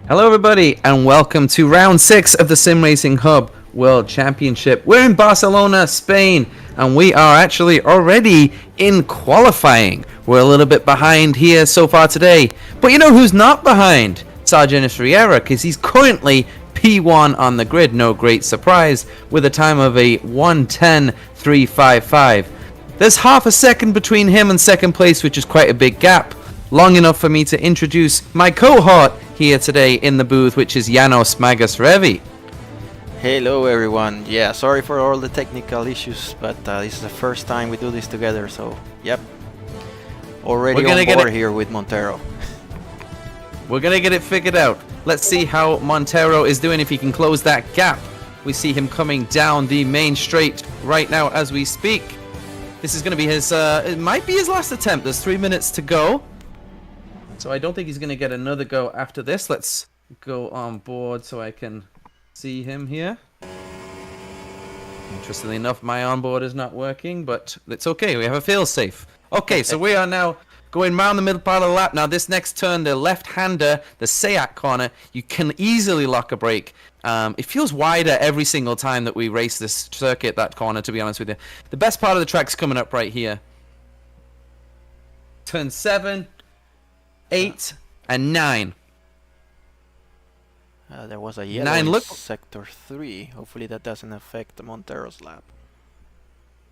Hello everybody and welcome to round 6 of the SimRacingHub World Championship. We're in Barcelona, Spain, and we are actually already in qualifying. We're a little bit behind here so far today, but you know who's not behind? Janos, because he's currently P1 on the grid, no great surprise, with a time of a 1:10.355. There's half a second between him and second place, which is quite a big gap. Long enough for me to introduce my cohort here today in the booth, which is Janos Magasrevy. Hello everyone. Yeah, sorry for all the technical issues, but this is the first time we do this together, so yep. Already on board here with Montero. We're gonna get it figured out. Let's see how Montero is doing, if he can close that gap. We see him coming down the main straight right now as we speak. This is gonna be his, it might be his last attempt. There's 3 minutes to go. So I don't think he's going to get another go after this. Let's go on board so I can see him here. Interestingly enough, my onboard is not working, but it's okay. We have a fail-safe. Okay, so we are now going round the middle part of the lap. Now this next turn, the left-hander, the Seat corner, you can easily lock a brake. It feels wider every single time that we race this circuit, that corner, to be honest with you. The best part of the track's coming up right here. Turn 7. 8 and 9. There was a yellow in sector 3. Hopefully that doesn't affect Montero's lap.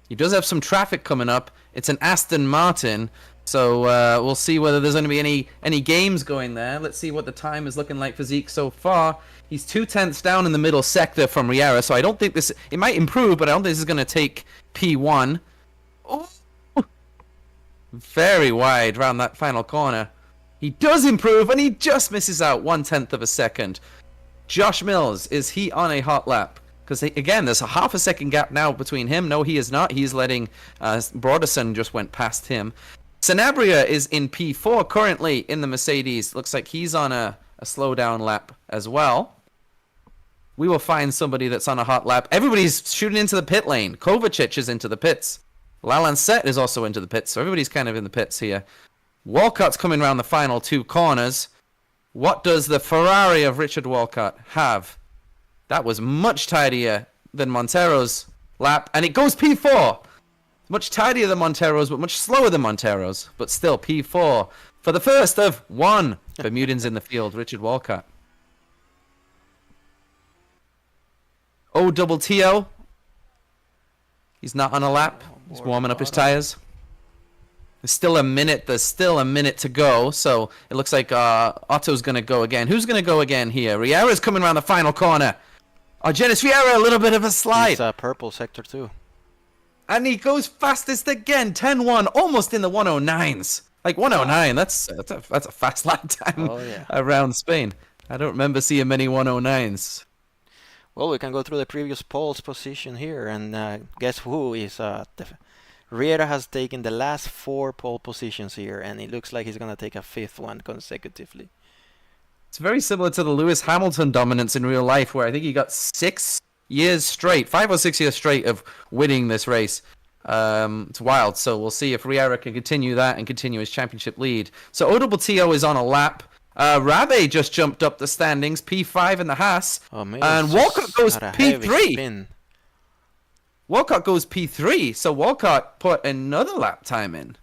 He does have some traffic coming up. It's an Aston Martin, so we'll see whether there's going to be any games going there. Let's see what the time is looking like for Zeke so far. He's 2/10 down in the middle sector from Riera, so I don't think this... It might improve, but I don't think this is going to take P1. Oh! Very wide around that final corner. He does improve, and he just misses out 1/10 of a second. Josh Mills, is he on a hot lap? Because, again, there's a half a second gap now between him. No, he is not. He's letting Broderson just went past him. Sanabria is in P4 currently in the Mercedes. Looks like he's on a slowdown lap as well. We will find somebody that's on a hot lap. Everybody's shooting into the pit lane. Kovacic is into the pits. Lalancette is also into the pits, so everybody's kind of in the pits here. Walcott's coming around the final 2 corners. What does the Ferrari of Richard Walcott have? That was much tidier than Montero's lap, and it goes P4. Much tidier than Montero's, but much slower than Montero's, but still P4 for the first of 1 Bermudans in the field, Richard Walcott. OTTO. He's not on a lap. He's warming up his tires. There's still a minute to go, so it looks like Otto's going to go again. Who's going to go again here? Riera's coming around the final corner. Oh, Janis Riera, a little bit of a slide. He's purple sector 2. And he goes fastest again, 10-1, almost in the 109s. Like 109, that's a fast lap time around Spain. I don't remember seeing many 109s. Well, we can go through the previous pole's position here, and guess who is... Riera has taken the last 4 pole positions here, and it looks like he's going to take a 5th one consecutively. It's very similar to the Lewis Hamilton dominance in real life, where I think he got 6 years straight, 5 or 6 years straight of winning this race. It's wild, so we'll see if Riera can continue that and continue his championship lead. So OTTO is on a lap. Rabe just jumped up the standings, P5 in the Haas, and Walcott goes P3. Walcott goes P3, so Walcott put another lap time in.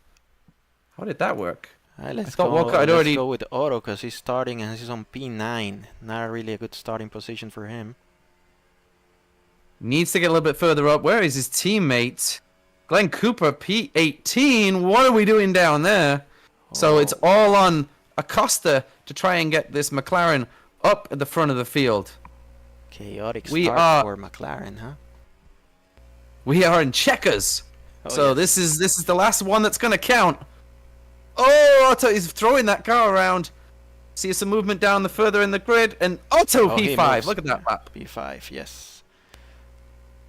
How did that work? Let's go with Otto, because he's starting and he's on P9. Not really a good starting position for him. Needs to get a little bit further up. Where is his teammate? Glenn Cooper, P18. What are we doing down there? So it's all on Acosta to try and get this McLaren up at the front of the field. Chaotic start for McLaren, huh? We are in checkers. So yes. This is the last one that's going to count. Oh, Otto is throwing that car around. See some movement down the further in the grid. And Otto P5. Look at that lap. P5, yes.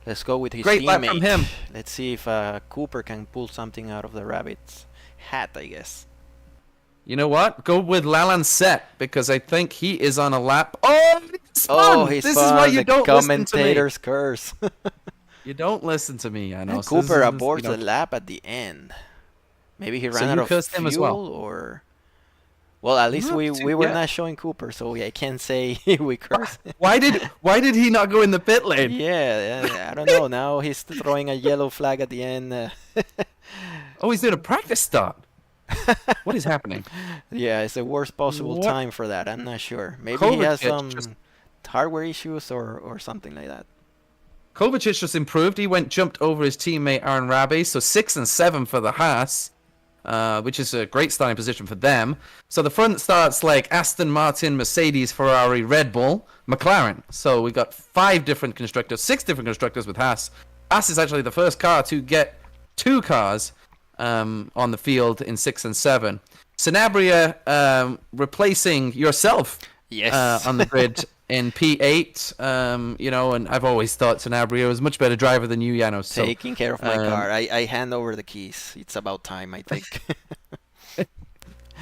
Let's go with his Great teammate. Lap from him. Let's see if Cooper can pull something out of the rabbit's hat, I guess. You know what? Go with Lalancette, because I think he is on a lap. Oh, he's fun. He's this fun. is why you don't listen to me. Commentator's curse. You don't listen to me, I know. And Cooper aborts the lap at the end. Maybe he ran out of fuel, or... Well, at least Not we too- were yeah. not showing Cooper, so I can't say we cursed. Why did he not go in the pit lane? Yeah, I don't know. Now he's throwing a yellow flag at the end. Oh, he's doing a practice start. What is happening? Yeah, it's the worst possible What? time for that. I'm not sure. Maybe he has Kovacic some just- hardware issues or something like that. Kovacic just improved. He jumped over his teammate Aaron Rabi, so 6 and 7 for the Haas, which is a great starting position for them. So the front starts like Aston Martin, Mercedes, Ferrari, Red Bull, McLaren. So we got 5 different constructors, 6 different constructors with Haas. Haas is actually the first car to get 2 cars on the field in 6 and 7. Sanabria replacing yourself Yes. on the grid in P8, and I've always thought Sanabria was a much better driver than you, Janos. So, Taking care of my car. I hand over the keys. It's about time, I think.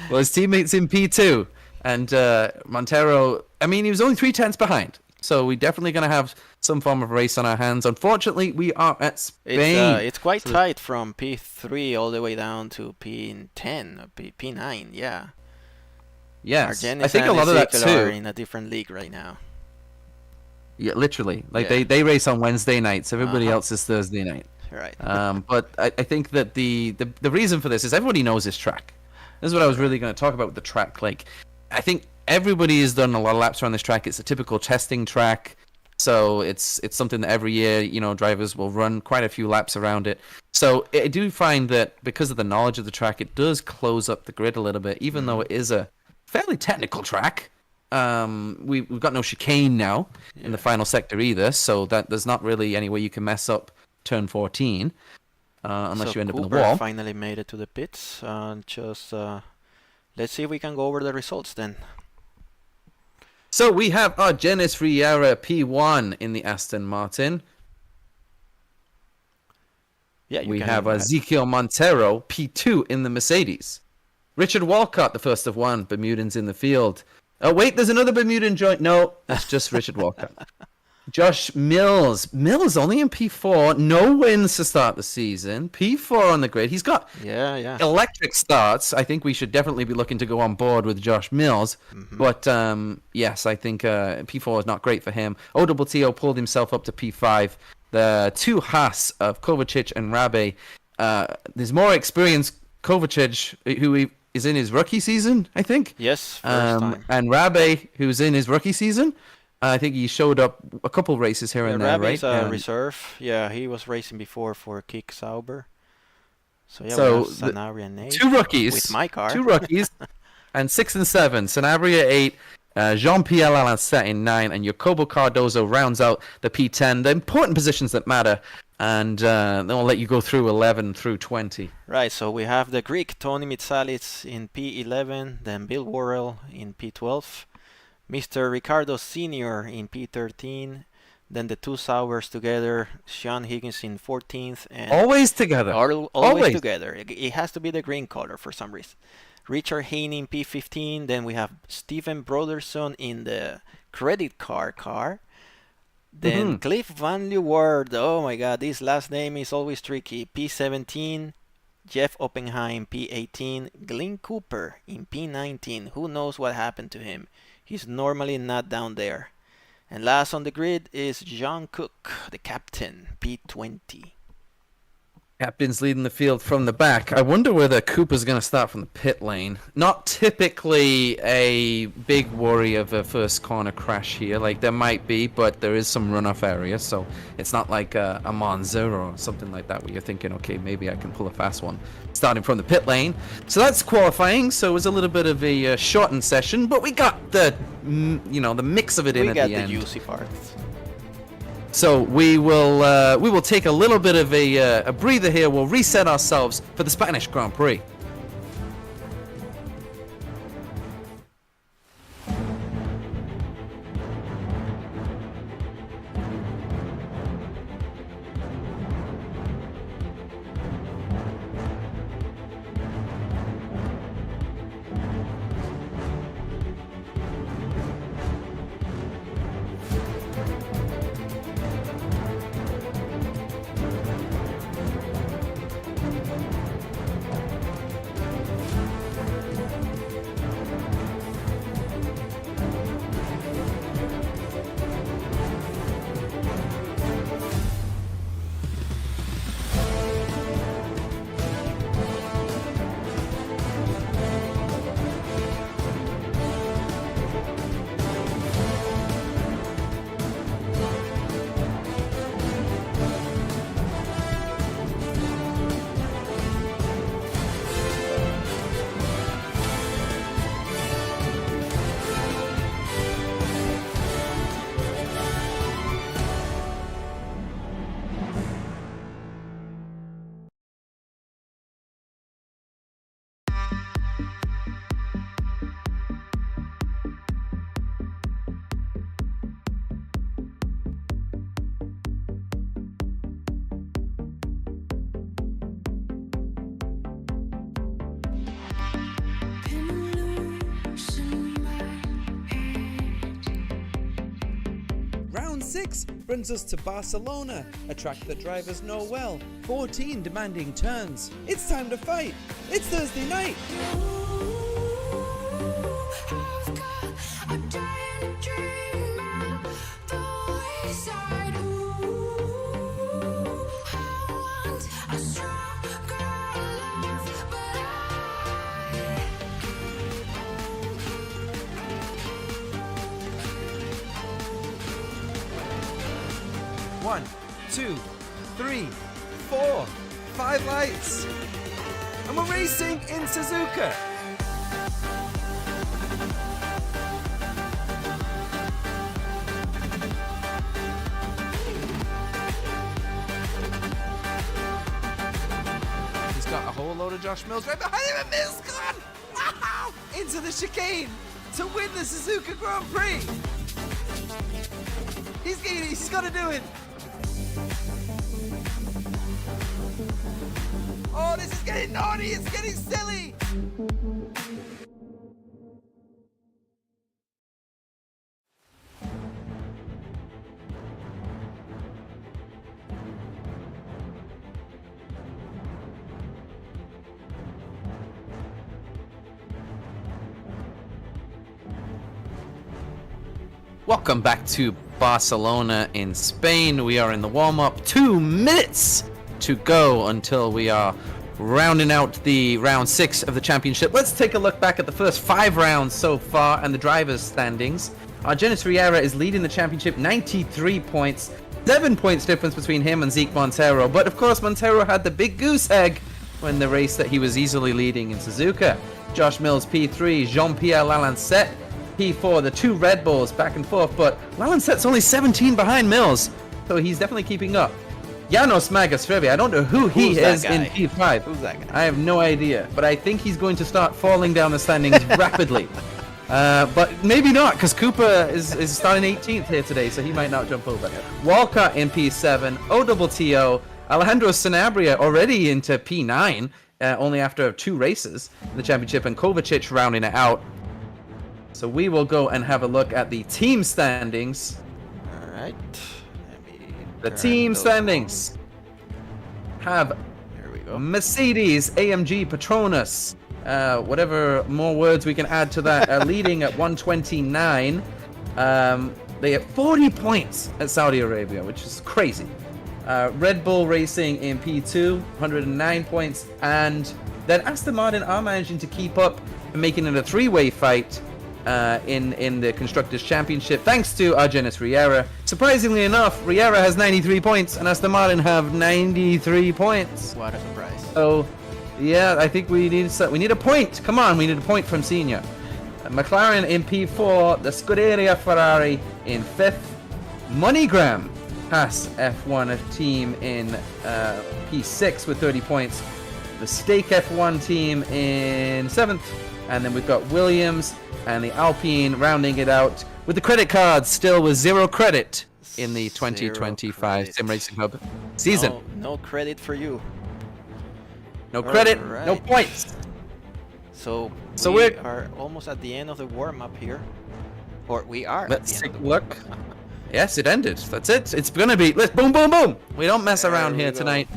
well, his teammates in P2, and Montero, I mean, he was only 3/10 behind. So we're definitely going to have some form of race on our hands. Unfortunately, we are at Spain. It's quite tight from P3 all the way down to P10, P9, yeah. Yes, Argenis I think a and lot of that Ezekiel are too. in a different league right now. Yeah, literally. Like Yeah. they race on Wednesday nights. Everybody Uh-huh. else is Thursday night. Right. But I think that the reason for this is everybody knows this track. This is what I was really going to talk about with the track. Like, I think everybody has done a lot of laps around this track. It's a typical testing track. So it's something that every year, drivers will run quite a few laps around it. So I do find that because of the knowledge of the track, it does close up the grid a little bit, even though it is a fairly technical track. We've got no chicane now in the final sector either, so that there's not really any way you can mess up turn 14 unless So you end up in Cooper the wall. finally made it to the pits. Let's see if we can go over the results then. So we have our Janis Riera P1 in the Aston Martin. Yeah, you We can have have Ezekiel Montero P2 in the Mercedes. Richard Walcott, the first of one. Bermudans in the field. Oh, wait, there's another Bermudan joint. No, it's just Richard Walcott. Josh Mills. Mills only in P4. No wins to start the season. P4 on the grid. He's got Yeah. electric starts. I think we should definitely be looking to go on board with Josh Mills. But yes, I think P4 is not great for him. OWTO pulled himself up to P5. The 2 Haas of Kovacic and Rabe. There's more experienced Kovacic, who is in his rookie season, I think. Yes, first time. And Rabe, who's in his rookie season. I think he showed up a couple races here and there, right? Rabi's a reserve. Yeah, he was racing before for Kick Sauber. So yeah, So we have Sanabria and 8. 2 rookies. With my car. 2 rookies. And 6 and 7. Sanabria 8. Jean-Pierre Lalancet in 9. And Jacobo Cardozo rounds out the P10. The important positions that matter. And then we'll let you go through 11 through 20. Right, so we have the Greek Tony Mitsalis in P11, then Bill Worrell in P12, Mr. Ricardo Sr. in P13, then the 2 Saubers together, Sean Higgins in 14th, and Always together. always together. It has to be the green color for some reason. Richard Haney in P15, then we have Stephen Broderson in the credit car. Then Cliff Van Leeuwen, oh my god, this last name is always tricky. P17, Jeff Oppenheim, P18, Glenn Cooper in P19. Who knows what happened to him? He's normally not down there. And last on the grid is John Cook, the captain, P20. Captain's leading the field from the back. I wonder whether Cooper's going to start from the pit lane. Not typically a big worry of a first corner crash here. Like, there might be, but there is some runoff area, so it's not like a Monza or something like that where you're thinking, okay, maybe I can pull a fast one starting from the pit lane. So that's qualifying, so it was a little bit of a shortened session, but we got the mix of it in at the end. We got the juicy parts. So we will take a little bit of a breather here. We'll reset ourselves for the Spanish Grand Prix. Round 6 brings us to Barcelona, a track that drivers know well. 14 demanding turns. It's time to fight. It's Thursday night. One, two, three, 4, 5 lights. And we're racing in Suzuka. He's got a whole load of Josh Mills right behind him, and Mills gone! Wow! Into the chicane to win the Suzuka Grand Prix. He's got to do it. Oh, this is getting naughty. It's getting silly. Welcome back to Barcelona in Spain. We are in the warm-up. 2 minutes to go until we are rounding out the round 6 of the championship. Let's take a look back at the first 5 rounds so far and the drivers' standings. Janos is leading the championship, 93 points. 7 points difference between him and Zeke Montero. But of course, Montero had the big goose egg when the race that he was easily leading in Suzuka. Josh Mills P3, Jean-Pierre Lalancette P4, the 2 Red Bulls back and forth, but Lalancette's only 17 behind Mills, so he's definitely keeping up. Janos Magasrevy, I don't know who he is in P5. Who's that guy? I have no idea, but I think he's going to start falling down the standings rapidly. But maybe not, because Cooper is starting 18th here today, so he might not jump over. Walcott in P7, OTTO, Alejandro Sanabria already into P9, only after 2 races in the championship, and Kovacic rounding it out. So we will go and have a look at the team standings. All right. The team standings have Here we go. Mercedes, AMG, Petronas, whatever more words we can add to that, leading at 129. They have 40 points at Saudi Arabia, which is crazy. Red Bull Racing in P2, 109 points. And then Aston Martin are managing to keep up and making it a 3-way fight in the Constructors' Championship, thanks to Janos Riera. Surprisingly enough, Riera has 93 points, and Aston Martin have 93 points. What a surprise. So, yeah, I think we need a point. Come on, we need a point from Senior. McLaren in P4, the Scuderia Ferrari in 5th. MoneyGram Haas F1 team in P6 with 30 points. The Stake F1 team in 7th. And then we've got Williams and the Alpine rounding it out with the credit cards still with 0 credit in the 2025 SimRacingHub season. No credit for you. No credit, right. no points. So we are almost at the end of the warm-up here. Or we are. Let's take a look. Yes, it ended. That's it. It's gonna be. Let's boom, boom, boom. We don't mess around here tonight.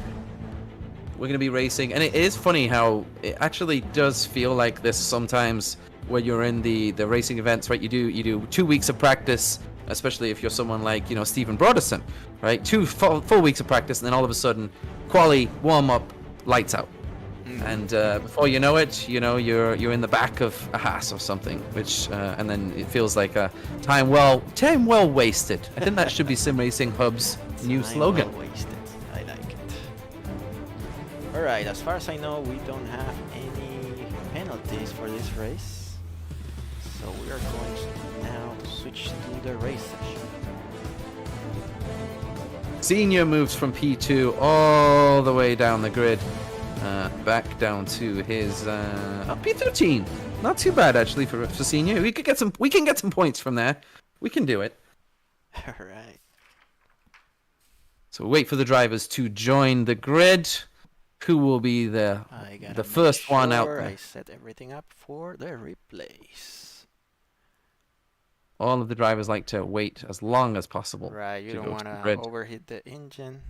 We're gonna be racing, and it is funny how it actually does feel like this sometimes when you're in the racing events, right? You do 2 weeks of practice, especially if you're someone like Stephen Broderson, right? 2 full weeks of practice, and then all of a sudden, quali, warm up, lights out. And before you know it, you're in the back of a Haas or something, which and then it feels like a time well wasted. I think that should be SimRacingHub's new slogan. Well wasted. I like it. All right. As far as I know, we don't have any penalties for this race, so we are going to now switch to the race session. Senior moves from P2 all the way down the grid. Back down to his P13. Not too bad actually for Senior. We can get some points from there. We can do it. All right. So we'll wait for the drivers to join the grid. Who will be the first one out there? I set everything up for the replays. All of the drivers like to wait as long as possible. Right, you don't want to overheat the engine.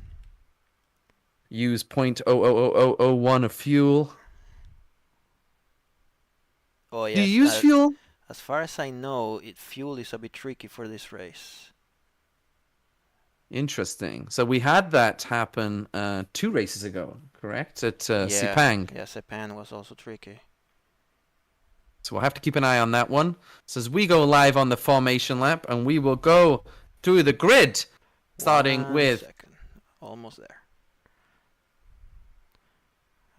Use 0.00001 of fuel. Oh, yes. Do you use fuel? As far as I know, fuel is a bit tricky for this race. Interesting. So we had that happen 2 races ago, correct? At Sepang. Yeah, Sepang was also tricky. So we'll have to keep an eye on that one. So as we go live on the formation lap, and we will go through the grid, starting with... Second. Almost there.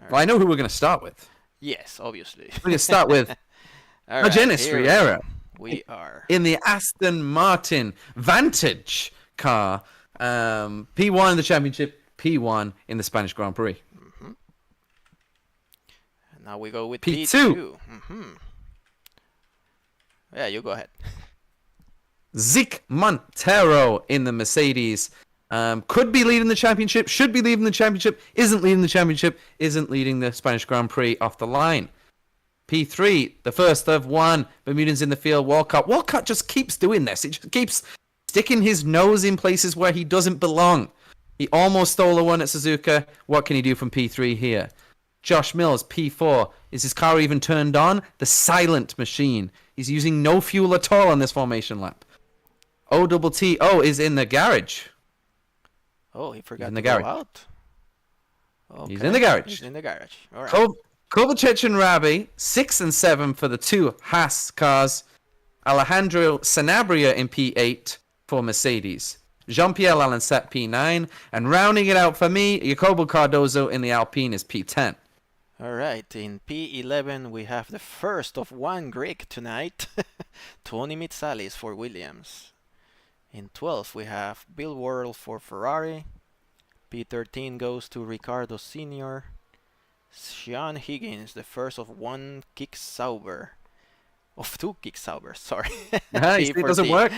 Well, I know who we're going to start with. Yes, obviously. We're going to start with Janos Riera. We are in the Aston Martin Vantage car. P1 in the championship, P1 in the Spanish Grand Prix. Mm-hmm. And now we go with P2. Mm-hmm. Yeah, you go ahead. Zic Montero in the Mercedes. Could be leading the championship, should be leading the championship, isn't leading the championship, isn't leading the Spanish Grand Prix off the line. P3, the first of one. Bermudan's in the field. Walcott just keeps doing this. He just keeps sticking his nose in places where he doesn't belong. He almost stole a one at Suzuka. What can he do from P3 here? Josh Mills, P4. Is his car even turned on? The silent machine. He's using no fuel at all on this formation lap. OTTO is in the garage. Oh, he forgot to go out. Okay. He's in the garage. He's in the garage. All right. Kovacic and Rabi, 6 and 7 for the 2 Haas cars. Alejandro Sanabria in P8 for Mercedes. Jean-Pierre Lalancet P9. And rounding it out for me, Jacobo Cardozo in the Alpine is P10. All right, in P11 we have the first of one Greek tonight, Tony Mitsalis for Williams. In 12 we have Bill Worrell for Ferrari. P13 goes to Ricardo Sr. Sean Higgins, the first of one Kick Sauber. Of 2 Kick Saubers, sorry. Nice, it doesn't work.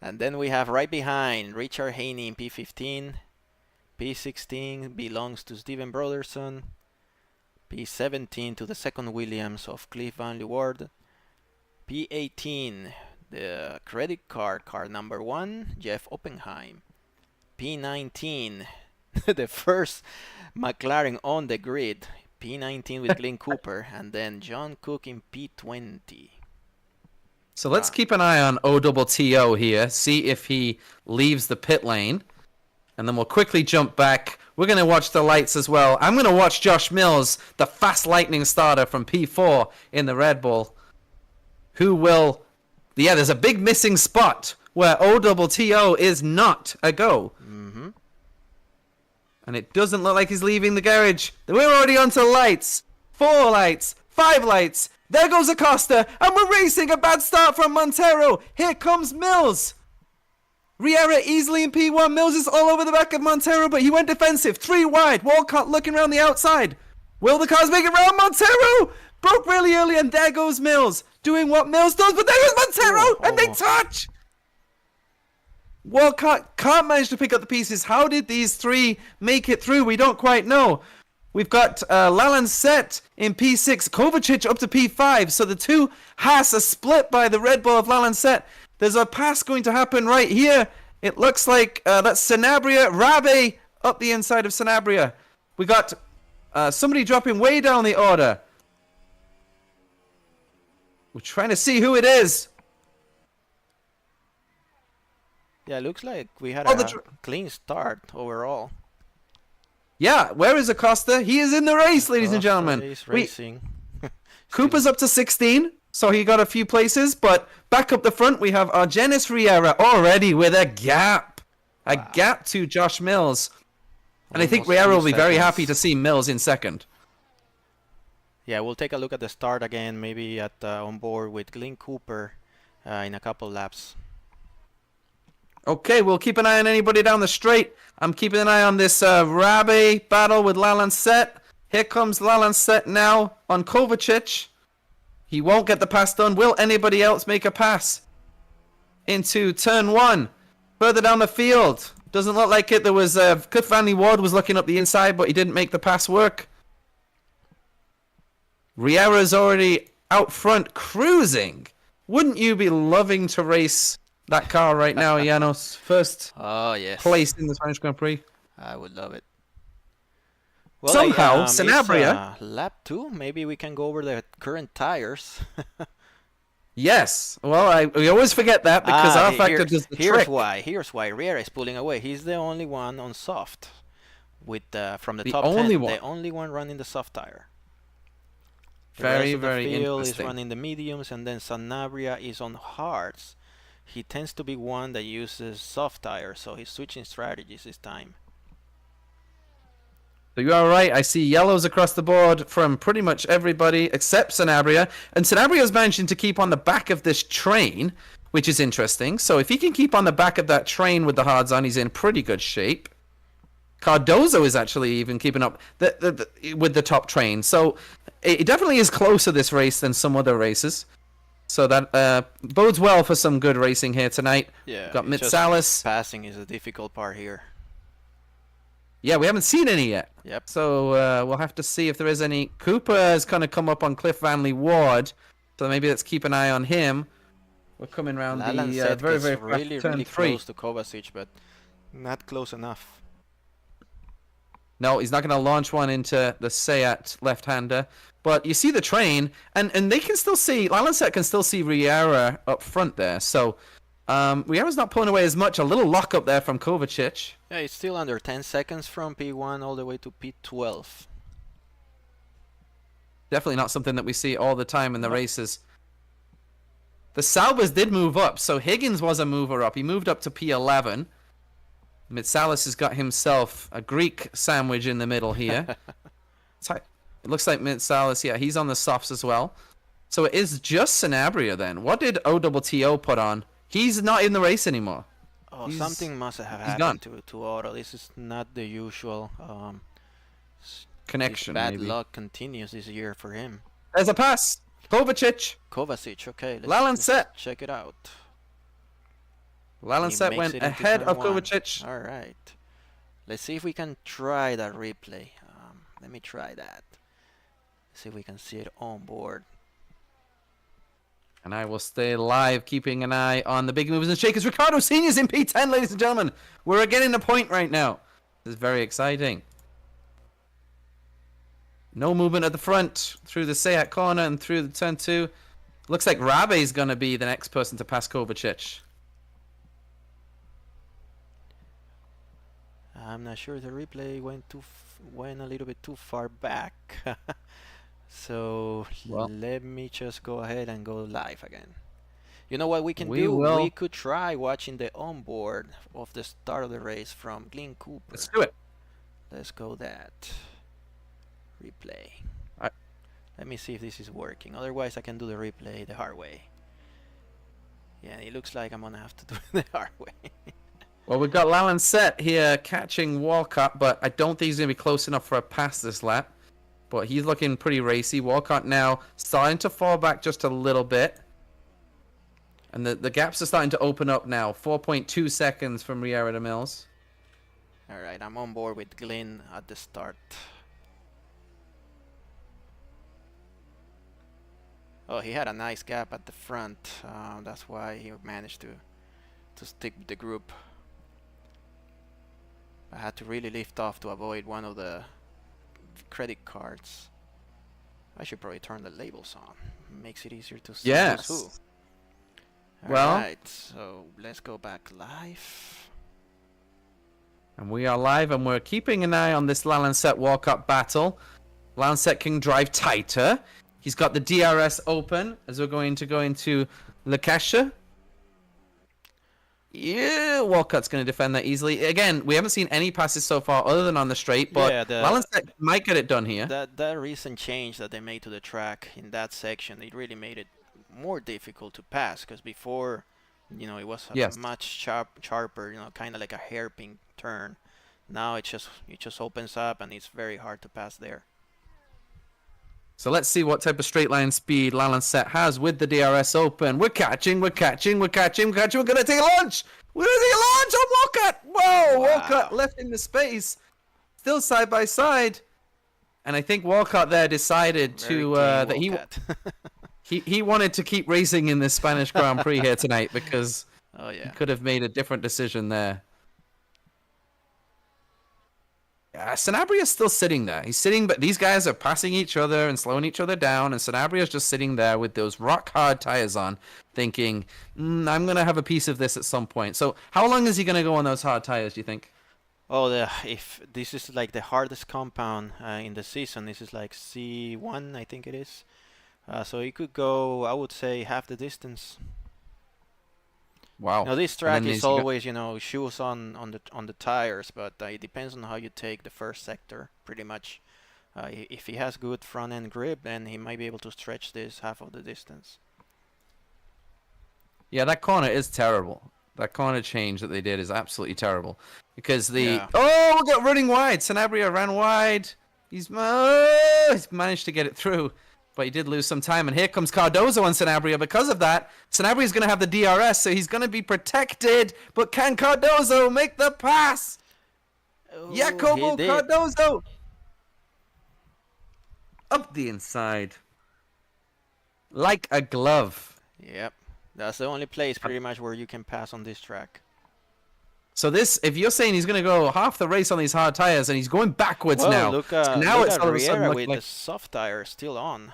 And then we have right behind Richard Haney in P15. P16 belongs to Steven Broderson. P17 to the second Williams of Cliff Van Leeuwarden. P18, the credit card number 1, Jeff Oppenheim. P19, the first McLaren on the grid. P19 with Glenn Cooper, and then John Cook in P20. So let's keep an eye on OTTO here, see if he leaves the pit lane. And then we'll quickly jump back. We're going to watch the lights as well. I'm going to watch Josh Mills, the fast lightning starter from P4 in the Red Bull. Who will... Yeah, there's a big missing spot where OTTO is not a go. Mm-hmm. And it doesn't look like he's leaving the garage. We're already onto lights. 4 lights. 5 lights. There goes Acosta. And we're racing. A bad start from Montero. Here comes Mills. Riera easily in P1. Mills is all over the back of Montero, but he went defensive. 3 wide. Walcott looking around the outside. Will the cars make it round? Montero broke really early, and there goes Mills. Doing what Mills does, but there goes Montero, and they touch. Walcott can't manage to pick up the pieces. How did these 3 make it through? We don't quite know. We've got Lalancet in P6, Kovacic up to P5. So the 2 Haas are split by the Red Bull of Lalancet. There's a pass going to happen right here. It looks like that's Sanabria. Rabe up the inside of Sanabria. We got somebody dropping way down the order. We're trying to see who it is. Yeah, it looks like we had a clean start overall. Yeah, where is Acosta? He is in the race, ladies and gentlemen. He's racing. Cooper's up to 16, so he got a few places. But back up the front, we have Janos Riera already with a gap. A gap to Josh Mills. And I think Riera will be very happy to see Mills in second. Yeah, we'll take a look at the start again, maybe at on board with Glenn Cooper in a couple laps. Okay, we'll keep an eye on anybody down the straight. I'm keeping an eye on this Rabe battle with Lalancet. Here comes Lalancet now on Kovacic. He won't get the pass done. Will anybody else make a pass into turn 1? Further down the field. Doesn't look like it. There was Cliff Van Leeuwarden was looking up the inside, but he didn't make the pass work. Riera's already out front cruising Wouldn't you be loving to race that car right now, Janos? First Oh, yes. place in the Spanish Grand Prix. I would love it. Well, Somehow, it's, Sanabria. lap 2. Maybe we can go over the current tires. Yes. Well, we always forget that because our factor does the here's trick. why. Here's why. Riera is pulling away. He's the only one on soft. With from the top only 10, one. the only one running the soft tire. The Very, rest of the very field is interesting. running the mediums, and then Sanabria is on hards. He tends to be one that uses soft tires, so he's switching strategies this time. So you are right. I see yellows across the board from pretty much everybody except Sanabria. And Sanabria's managing to keep on the back of this train, which is interesting. So if he can keep on the back of that train with the hards on, he's in pretty good shape. Cardozo is actually even keeping up with the top train. So it definitely is closer this race than some other races. So that bodes well for some good racing here tonight. Yeah, Got it's just Mitsalis. passing is a difficult part here. Yeah, we haven't seen any yet. Yep. So we'll have to see if there is any. Cooper has kind of come up on Cliff Vanley Ward, so maybe let's keep an eye on him. We're coming around the very, very fast really, turn really 3. close to Kovacic, but not close enough. No, he's not going to launch one into the Seat left-hander. But you see the train, and they can still see, Lalenset can still see Riera up front there. So Riera's not pulling away as much. A little lock up there from Kovacic. Yeah, it's still under 10 seconds from P1 all the way to P12. Definitely not something that we see all the time in the races. The Saubers did move up, so Higgins was a mover up. He moved up to P11. Mitsalis has got himself a Greek sandwich in the middle here. It looks like Mitsalis, yeah, he's on the softs as well. So it is just Sanabria then. What did OTTO put on? He's not in the race anymore. Oh, something must have gone. happened to Otto. This is not the usual Connection, bad maybe. luck continues this year for him. There's a pass. Kovacic. Kovacic, okay, Lalenset. let's check it out. Lalenset went ahead of Kovacic. All right. Let's see if we can try that replay. Let me try that. See if we can see it on board. And I will stay live, keeping an eye on the big movers and shakers. Ricardo Senior's in P10, ladies and gentlemen. We're getting a point right now. This is very exciting. No movement at the front through the Seat corner and through the turn 2. Looks like Rabe's going to be the next person to pass Kovacic. I'm not sure the replay went a little bit too far back. So let me just go ahead and go live again. You know what we can do? We could try watching the onboard of the start of the race from Glenn Cooper. Let's do it. Let's go that. Replay. Let me see if this is working. Otherwise I can do the replay the hard way. Yeah, it looks like I'm gonna have to do it the hard way. Well, we've got Lalenset here catching Walcott, but I don't think he's going to be close enough for a pass this lap. But he's looking pretty racy. Walcott now starting to fall back just a little bit. And the gaps are starting to open up now. 4.2 seconds from Riera to Mills. All right, I'm on board with Glenn at the start. Oh, he had a nice gap at the front. That's why he managed to stick with the group. I had to really lift off to avoid one of the credit cards. I should probably turn the labels on. Makes it easier to see who's who. Alright, so let's go back live. And we are live, and we're keeping an eye on this Lalenset Walcott battle. Lalenset can drive tighter. He's got the DRS open as we're going to go into Le Cache. Yeah, Walcott's going to defend that easily. Again, we haven't seen any passes so far other than on the straight, but Lalenset might get it done here. That recent change that they made to the track in that section, it really made it more difficult to pass, because before, you know, it was much sharper, you know, kind of like a hairpin turn. Now it just opens up and it's very hard to pass there. So let's see what type of straight line speed Lalenset has with the DRS open. We're catching. We're going to take a launch. We're going to take a launch on Walcott. Whoa, wow. Walcott left in the space. Still side by side. And I think Walcott there decided that he... He wanted to keep racing in this Spanish Grand Prix here tonight because Oh he yeah. could have made a different decision there. Sanabria's still sitting there. He's sitting, but these guys are passing each other and slowing each other down, and Sanabria's just sitting there with those rock-hard tires on, thinking, I'm going to have a piece of this at some point. So how long is he going to go on those hard tires, do you think? Oh, if this is like the hardest compound in the season, this is like C1, I think it is. So he could go, I would say, half the distance. Wow. Now this track is always, shoes on the tires, but it depends on how you take the first sector, pretty much. If he has good front end grip, then he might be able to stretch this half of the distance. Yeah, that corner is terrible. That corner change that they did is absolutely terrible. Because Yeah. Oh, we got running wide. Sanabria ran wide. He's managed to get it through. But he did lose some time. And here comes Cardozo on Sanabria. Because of that, Sanabria's going to have the DRS, so he's going to be protected. But can Cardozo make the pass? Oh, Jacobo Cardozo! Up the inside. Like a glove. Yep. That's the only place pretty much where you can pass on this track. So this, if you're saying he's going to go half the race on these hard tires and he's going backwards now. Look, so now look it's at all of a sudden Riera looking with like... the soft tire still on.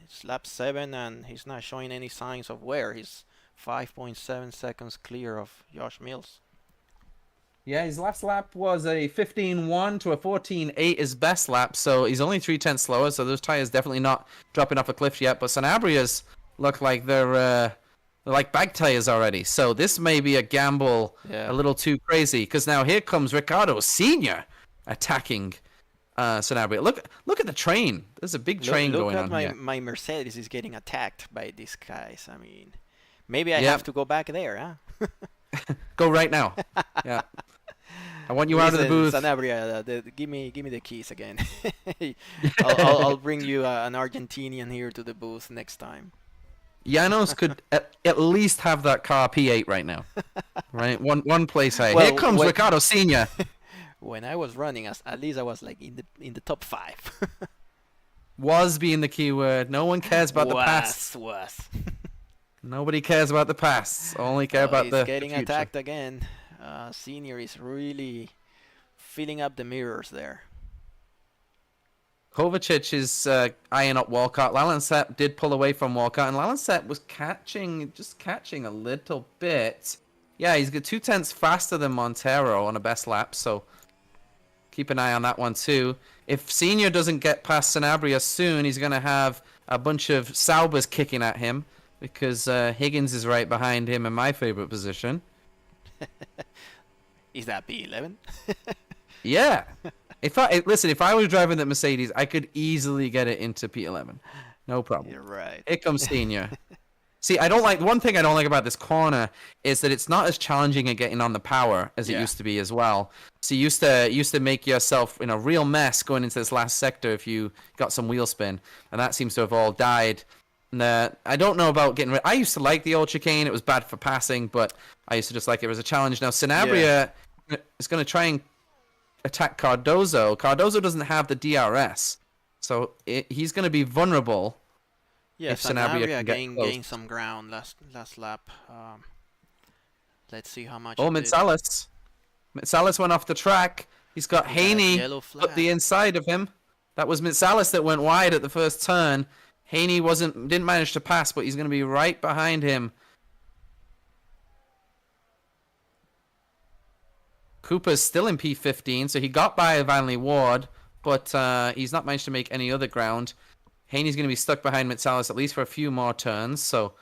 It's lap 7 and he's not showing any signs of wear. He's 5.7 seconds clear of Josh Mills. Yeah, his last lap was a 15.1 to a 14.8 his best lap, so he's only 0.3 slower, so those tires definitely not dropping off a cliff yet, but Sanabria's look like they're like bag tires already, so this may be a gamble a little too crazy, because now here comes Ricardo Sr. attacking Sanabria. Look at the train. There's a big train going on here. My Mercedes is getting attacked by these guys. I mean, maybe I have to go back there, huh? Go right now. Yeah. I want you out of the booth. Sanabria, give me the keys again. I'll bring you an Argentinian here to the booth next time. Janos could at least have that car P8 right now. Right? One place high. Here comes Ricardo Sr. When I was running, at least I was like in the top 5. Was being the key word. No one cares about the past. Nobody cares about the past. Only care about the future. He's getting attacked again. Senior is really filling up the mirrors there. Kovacic is eyeing up Walcott. Lalancet did pull away from Walcott, and Lalancet was just catching a little bit. Yeah, he's got 0.2 faster than Montero on a best lap, so keep an eye on that one too. If Senior doesn't get past Sanabria soon, he's going to have a bunch of Saubers kicking at him, because Higgins is right behind him in my favorite position. Is that P11? Yeah. If I was driving that Mercedes, I could easily get it into P11. No problem. You're right. Here comes Senior. See, one thing I don't like about this corner is that it's not as challenging at getting on the power as it used to be as well. So you used to make yourself in a real mess going into this last sector if you got some wheel spin, and that seems to have all died. And, I don't know about getting rid. I used to like the old chicane. It was bad for passing, but I used to just like it as a challenge. Now Sanabria is going to try and attack Cardozo. Cardozo doesn't have the DRS, so he's going to be vulnerable. Yeah, if Sanabria gained some ground last lap. Let's see how much. Oh, Mitsalis went off the track. He's got Haney up the inside of him. That was Mitsalis that went wide at the first turn. Haney didn't manage to pass, but he's going to be right behind him. Cooper's still in P15, so he got by Vanley Ward, but he's not managed to make any other ground. Haney's going to be stuck behind Mitsalis at least for a few more turns, so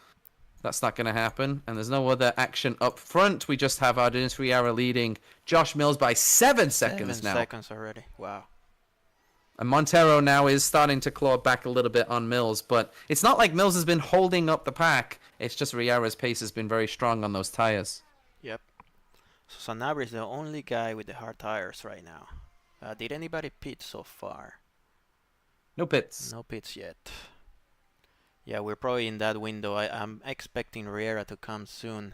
that's not going to happen. And there's no other action up front. We just have our Dennis Riera leading Josh Mills by 7 seconds now. 7 seconds already. Wow. And Montero now is starting to claw back a little bit on Mills, but it's not like Mills has been holding up the pack. It's just Riera's pace has been very strong on those tires. Yep. So Sanabria is the only guy with the hard tires right now. Did anybody pit so far? No pits. No pits yet. Yeah, we're probably in that window. I'm expecting Riera to come soon.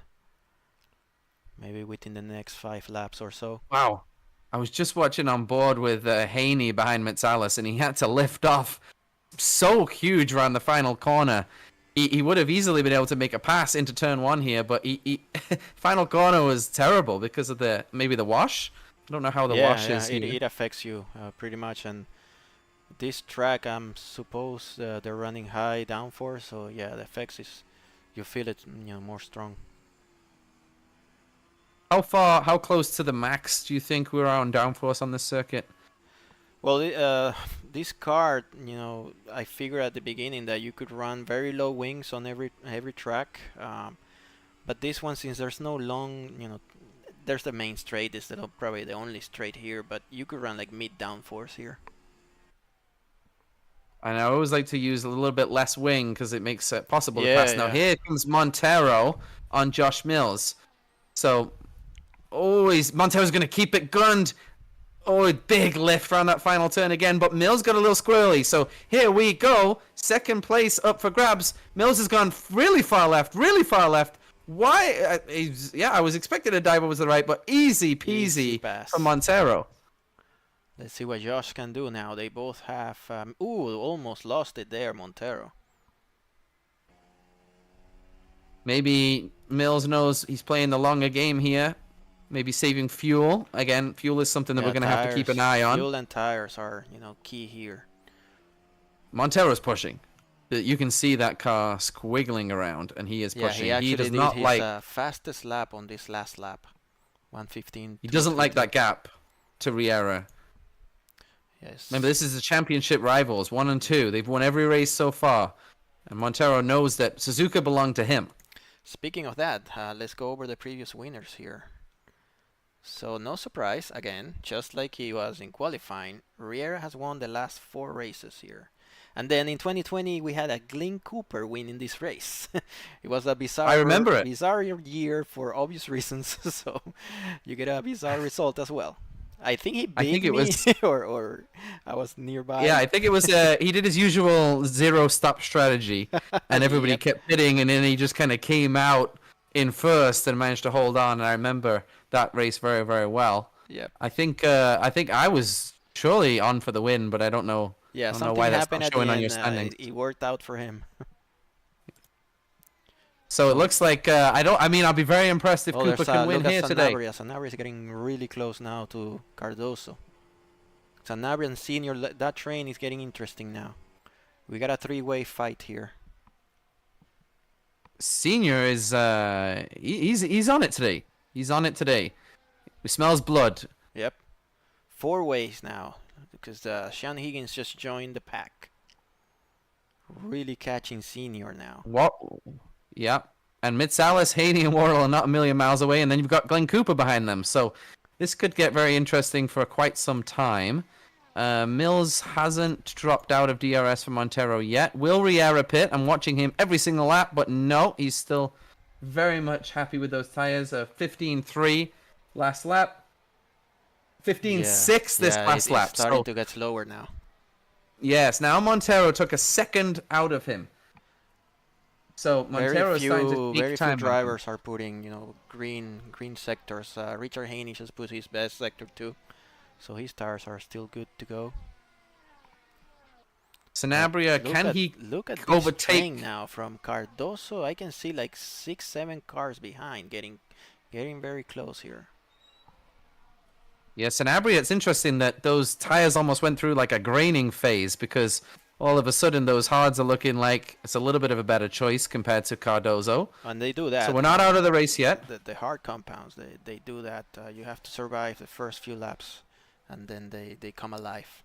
Maybe within the next 5 laps or so. Wow. I was just watching on board with Haney behind Mitsalis, and he had to lift off so huge around the final corner. He would have easily been able to make a pass into turn 1 here, but final corner was terrible because of maybe the wash. I don't know how the wash is here. It affects you pretty much, and this track, I'm suppose they're running high downforce, so yeah, the effects is you feel it, more strong. How close to the max do you think we're on downforce on this circuit? Well, this car, I figured at the beginning that you could run very low wings on every track, but this one, since there's no long, there's the main straight, is probably the only straight here, but you could run like mid downforce here. And I always like to use a little bit less wing because it makes it possible to pass. Now here comes Montero on Josh Mills. So Montero's going to keep it gunned. Oh, big lift around that final turn again, but Mills got a little squirrely. So here we go. Second place up for grabs. Mills has gone really far left, really far left. Why? I was expecting a dive over to the right, but easy peasy from Montero. Let's see what Josh can do now. They both have... almost lost it there, Montero. Maybe Mills knows he's playing the longer game here. Maybe saving fuel. Again, fuel is something that we're going to have to keep an eye on. Fuel and tires are, key here. Montero's pushing. You can see that car squiggling around, and he is pushing. He does not like his fastest lap on this last lap. 1:15. He doesn't like that gap to Riera. Yes. Remember, this is the championship rivals, 1 and 2. They've won every race so far. And Montero knows that Suzuka belonged to him. Speaking of that, let's go over the previous winners here. So, no surprise, again, just like he was in qualifying, Riera has won the last 4 races here. And then in 2020, we had a Glenn Cooper win in this race. It was a bizarre year for obvious reasons, so you get a bizarre result as well. I think he beat me, or I was nearby. Yeah, I think it was. He did his usual zero-stop strategy, and everybody kept pitting, and then he just kind of came out in first and managed to hold on. And I remember that race very, very well. Yeah. I think I was surely on for the win, but I don't know. Yeah, I don't something know why happened that's not showing on your standings. It worked out for him. So it looks like I'll be very impressed if Cooper can win here today. Sanabria is getting really close now to Cardoso. Sanabria and Senior, that train is getting interesting now. We got a 3-way fight here. Senior is he's on it today. He's on it today. He smells blood. Yep. 4 ways now because Sean Higgins just joined the pack. Really catching Senior now. What? Yeah. And Mitsalis, Haney, and Wardle are not a million miles away, and then you've got Glenn Cooper behind them. So this could get very interesting for quite some time. Mills hasn't dropped out of DRS for Montero yet. Will Riera pit? I'm watching him every single lap, but no, he's still very much happy with those tires. 15.3 last lap. 15.6 this last lap. It's starting to get slower now. Yes, now Montero took a second out of him. So Montero is starting to very few drivers are putting, green sectors. Richard Haney just put his best sector too, so his tires are still good to go. Sanabria, look at overtake this train now from Cardoso? I can see like 6-7 cars behind, getting very close here. Yeah, Sanabria, it's interesting that those tires almost went through like a graining phase because all of a sudden those hards are looking like it's a little bit of a better choice compared to Cardoso. And they do that. So we're not out of the race yet. The hard compounds, they do that. You have to survive the first few laps, and then they come alive.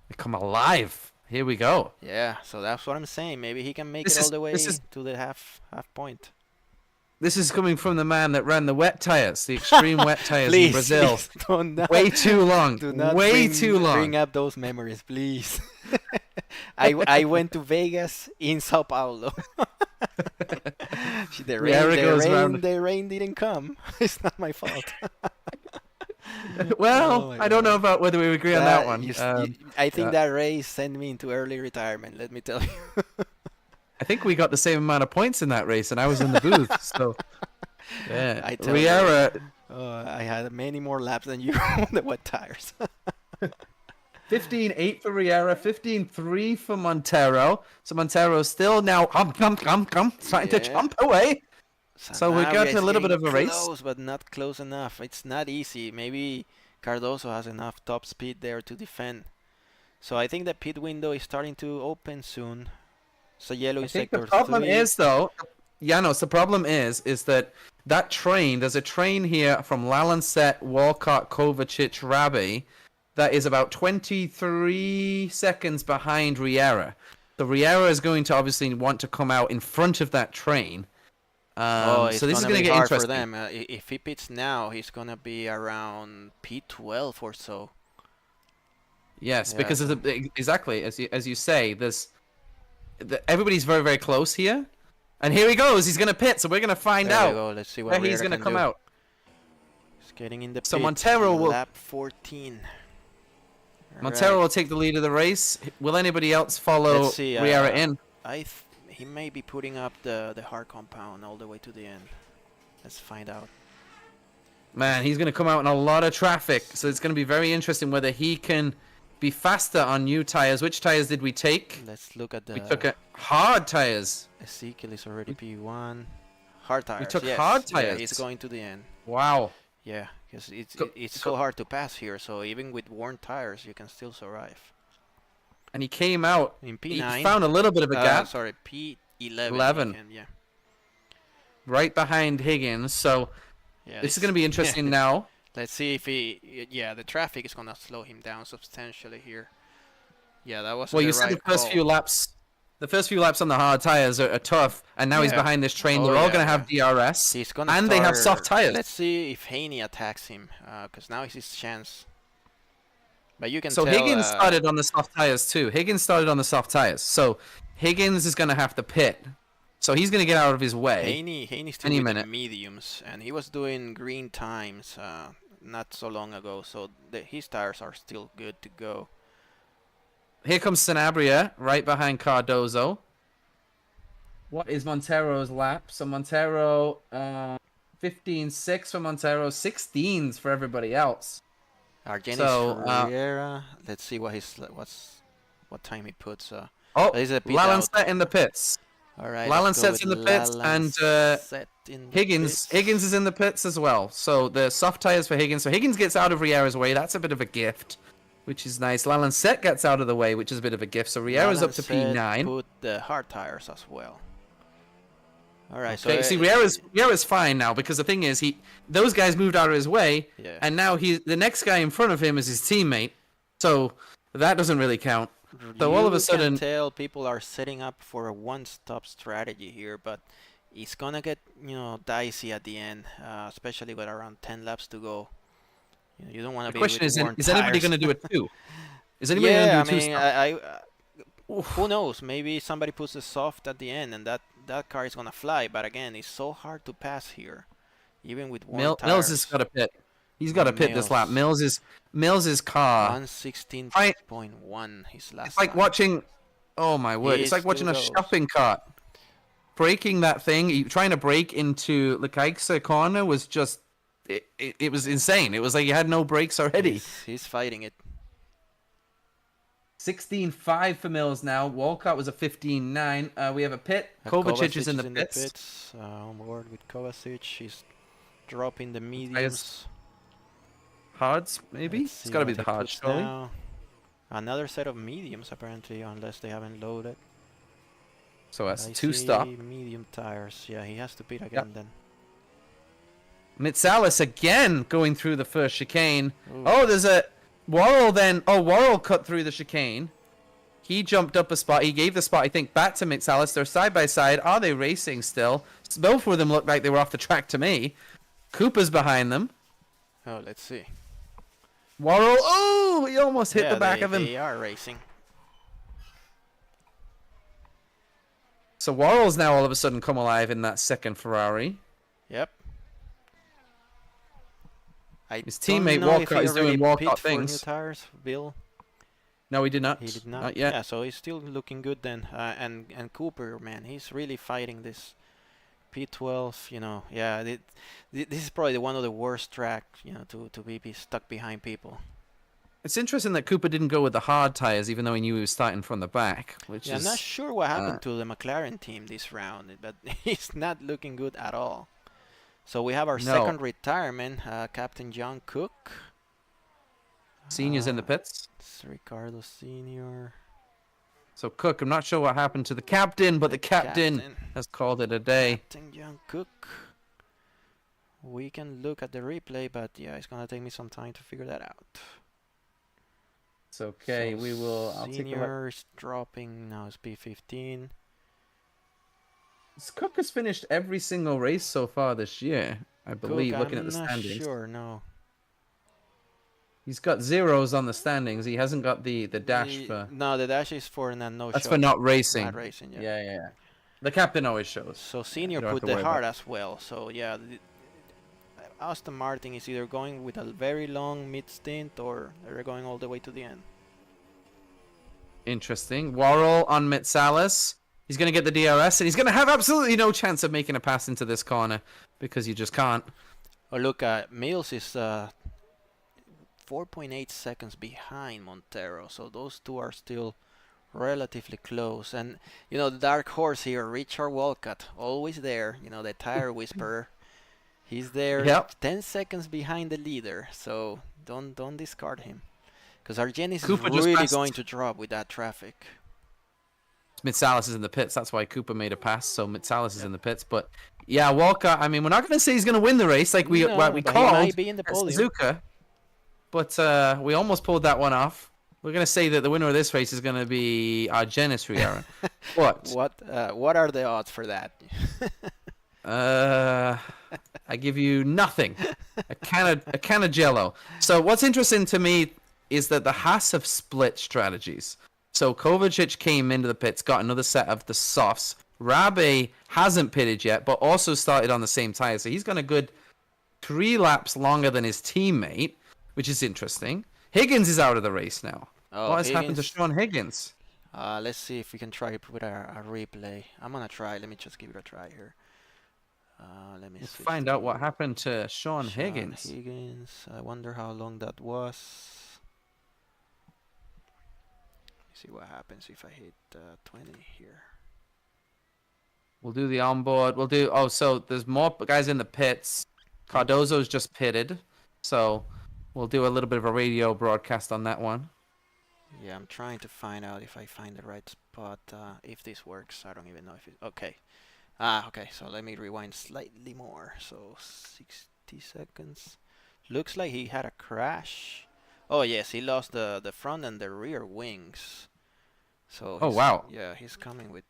They come alive. Here we go. Yeah, so that's what I'm saying. Maybe he can make it all the way to the half point. This is coming from the man that ran the wet tires, the extreme wet tires in Brazil. Way too long. Too long. Bring up those memories, please. I went to Vegas in Sao Paulo. The rain didn't come. It's not my fault. Well, I don't know about whether we agree on that one. I think that race sent me into early retirement, let me tell you. I think we got the same amount of points in that race, and I was in the booth. So, yeah. I had many more laps than you on the wet tires. 15.8 for Riera, 15.3 for Montero. So Montero still now starting to jump away. So we got a little bit of a race. Close, but not close enough. It's not easy. Maybe Cardoso has enough top speed there to defend. So I think the pit window is starting to open soon. So yellow is sector 3. The problem is though, Janos, the problem is that train, there's a train here from Lalanset, Walcott, Kovacic, Rabi that is about 23 seconds behind Riera. So Riera is going to obviously want to come out in front of that train. So this is going to get hard interesting for them. If he pits now, he's going to be around P12 or so. Yes, because of exactly as you say, everybody's very, very close here. And here he goes. He's going to pit, so we're going to find out Let's see where he's going to come out. He's getting in the so pit. Montero will lap 14. Montero will take the lead of the race. Will anybody else follow Riera in? He may be putting up the hard compound all the way to the end. Let's find out. Man, he's going to come out in a lot of traffic, so it's going to be very interesting whether he can be faster on new tires. Which tires did we take? Let's look at the... We took hard tires. Ezekiel is already P1. Hard tires. We took hard tires. Yeah, he's going to the end. Wow. Yeah, because it's so hard to pass here, so even with worn tires, you can still survive. And he came out. In P9. He found a little bit of a gap. Sorry, P11. 11. Yeah. Right behind Higgins, so this is going to be interesting now. Let's see if the traffic is going to slow him down substantially here. Yeah, that was you said the first few laps. The first few laps on the hard tires are tough, and now he's behind this train. They're all going to have DRS, and they have soft tires. Let's see if Haney attacks him, because now is his chance. But you can tell, Higgins started on the soft tires too. Higgins started on the soft tires, so Higgins is going to have to pit. So he's going to get out of his way. Haney's still with the mediums, and he was doing green times not so long ago, so his tires are still good to go. Here comes Sanabria right behind Cardozo. What is Montero's lap? So Montero, 15.6 for Montero, 16s for everybody else. Argenis Riera. Let's see what time he puts. Lalanset in the pits. All right. Lalanset's in the pits, and Higgins is in the pits as well. So the soft tires for Higgins. So Higgins gets out of Riera's way. That's a bit of a gift, which is nice. Lalanset gets out of the way, which is a bit of a gift. So Riera's up to P9. Put the hard tires as well. All right. Okay, so Riera's fine now, because the thing is those guys moved out of his way, and now the next guy in front of him is his teammate. So that doesn't really count. So all of a sudden, you can tell people are setting up for a one-stop strategy here, but it's gonna get dicey at the end, especially with around 10 laps to go. You don't want to be. The question is anybody going to do it too? Is anybody going to do two? Who knows? Maybe somebody puts a soft at the end, and that car is gonna fly. But again, it's so hard to pass here, even with worn tires. Mills has got to pit. He's got to pit this lap. Mills's car. 116.1 his last. It's like watching. Oh my word! It's like watching a shopping cart. Breaking that thing, trying to break into Lekaiksa corner was just. It was insane. It was like he had no brakes already. He's fighting it. 16.5 for Mills now. Walcott was a 15.9. We have a pit. Kovacic is in the pits. On board with Kovacic. He's dropping the mediums. Hards, maybe? It's got to be the hards, surely. Another set of mediums, apparently, unless they haven't loaded. So that's two-stop. Medium tires. Yeah, he has to pit again then. Mitsalis again going through the first chicane. Ooh. Oh, there's a... Worrell then... Oh, Worrell cut through the chicane. He jumped up a spot. He gave the spot, I think, back to Mitsalis. They're side by side. Are they racing still? Both of them looked like they were off the track to me. Cooper's behind them. Oh, let's see. Worrell... Oh, he almost hit the back of him. They are racing. So Worrell's now all of a sudden come alive in that second Ferrari. Yep. His teammate Walcott is doing Walcott things. New tires, Bill? No, he did not. He did not. Not yet. Yeah, so he's still looking good then. And Cooper, man, he's really fighting this P12. Yeah, this is probably one of the worst tracks, to be stuck behind people. It's interesting that Cooper didn't go with the hard tires, even though he knew he was starting from the back. Which Yeah, is I'm not sure what happened to the McLaren team this round, but it's not looking good at all. So we have our second retirement, Captain John Cook. Senior's in the pits. It's Ricardo Senior. So Cook, I'm not sure what happened to the captain, but the captain has called it a day. Captain John Cook. We can look at the replay, but yeah, it's gonna take me some time to figure that out. It's okay. So we will. I'll take a look. Senior is dropping now. It's P15. Cook has finished every single race so far this year, I believe. Cook, looking at the I'm not standings. sure. No. He's got zeros on the standings. He hasn't got the dash for. No, the dash is for no. That's for not racing. Not racing. Yeah. Yeah. The captain always shows. So Senior put the hard as well. So yeah, Aston Martin is either going with a very long mid stint or they're going all the way to the end. Interesting. Worrell on Mitsalis. He's going to get the DRS and he's going to have absolutely no chance of making a pass into this corner because you just can't. Oh look, Mills is 4.8 seconds behind Montero, so those two are still relatively close. And you know, the dark horse here, Richard Walcott, always there. You know, the tire whisperer. He's there, 10 seconds behind the leader, so don't discard him, because Argenis is really going to drop with that traffic. Mitsalis is in the pits, that's why Cooper made a pass, so Mitsalis is in the pits. But yeah, Walcott, I mean, we're not going to say he's going to win the race like we called he might be in the podium. Suzuka, but we almost pulled that one off. We're going to say that the winner of this race is going to be Argenis Riera. What are the odds for that? I give you nothing. A can of Jello. So what's interesting to me is that the Haas have split strategies. So Kovacic came into the pits, got another set of the softs. Rabe hasn't pitted yet, but also started on the same tire. So he's gone a good 3 laps longer than his teammate, which is interesting. Higgins is out of the race now. Oh, what has happened to Sean Higgins? Let's see if we can try to put a replay. I'm gonna try. Let me just give it a try here. Let's find out what happened to Sean Higgins. I wonder how long that was. See what happens if I hit 20 here. We'll do the onboard. We'll do. Oh, so there's more guys in the pits. Cardozo's just pitted, so we'll do a little bit of a radio broadcast on that one. Yeah, I'm trying to find out if I find the right spot. If this works, I don't even know if it. Okay. Okay, so let me rewind slightly more. So 60 seconds. Looks like he had a crash. Oh yes, he lost the front and the rear wings. So wow. Yeah, he's coming with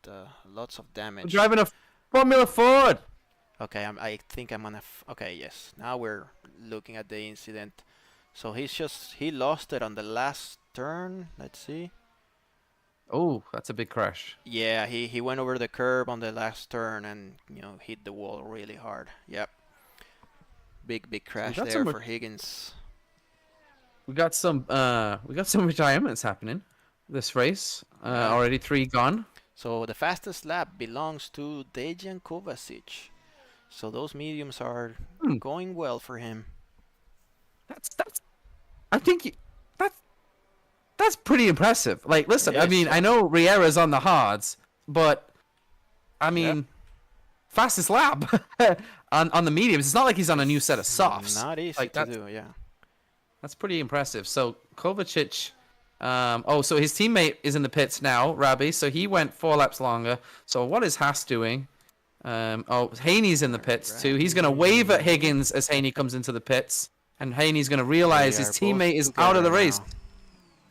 lots of damage. I'm driving a Formula Ford. Okay, I think I'm gonna. Okay, yes. Now we're looking at the incident. So he lost it on the last turn. Let's see. Oh, that's a big crash. Yeah, he went over the curb on the last turn and hit the wall really hard. Yep. Big crash there for Higgins. We got some retirements happening this race. Already 3 gone. So the fastest lap belongs to Dejan Kovacic. So those mediums are going well for him. That's pretty impressive. Like, listen, Yes. I mean, I know Riera's on the hards, but I mean, fastest lap on the mediums. It's not like he's on a new set of softs. Not easy to do, yeah. That's pretty impressive. So Kovacic, so his teammate is in the pits now, Rabi. So he went 4 laps longer. So what is Haas doing? Haney's in the pits too. He's gonna wave at Higgins as Haney comes into the pits, and Haney's gonna realize his teammate is out of the race.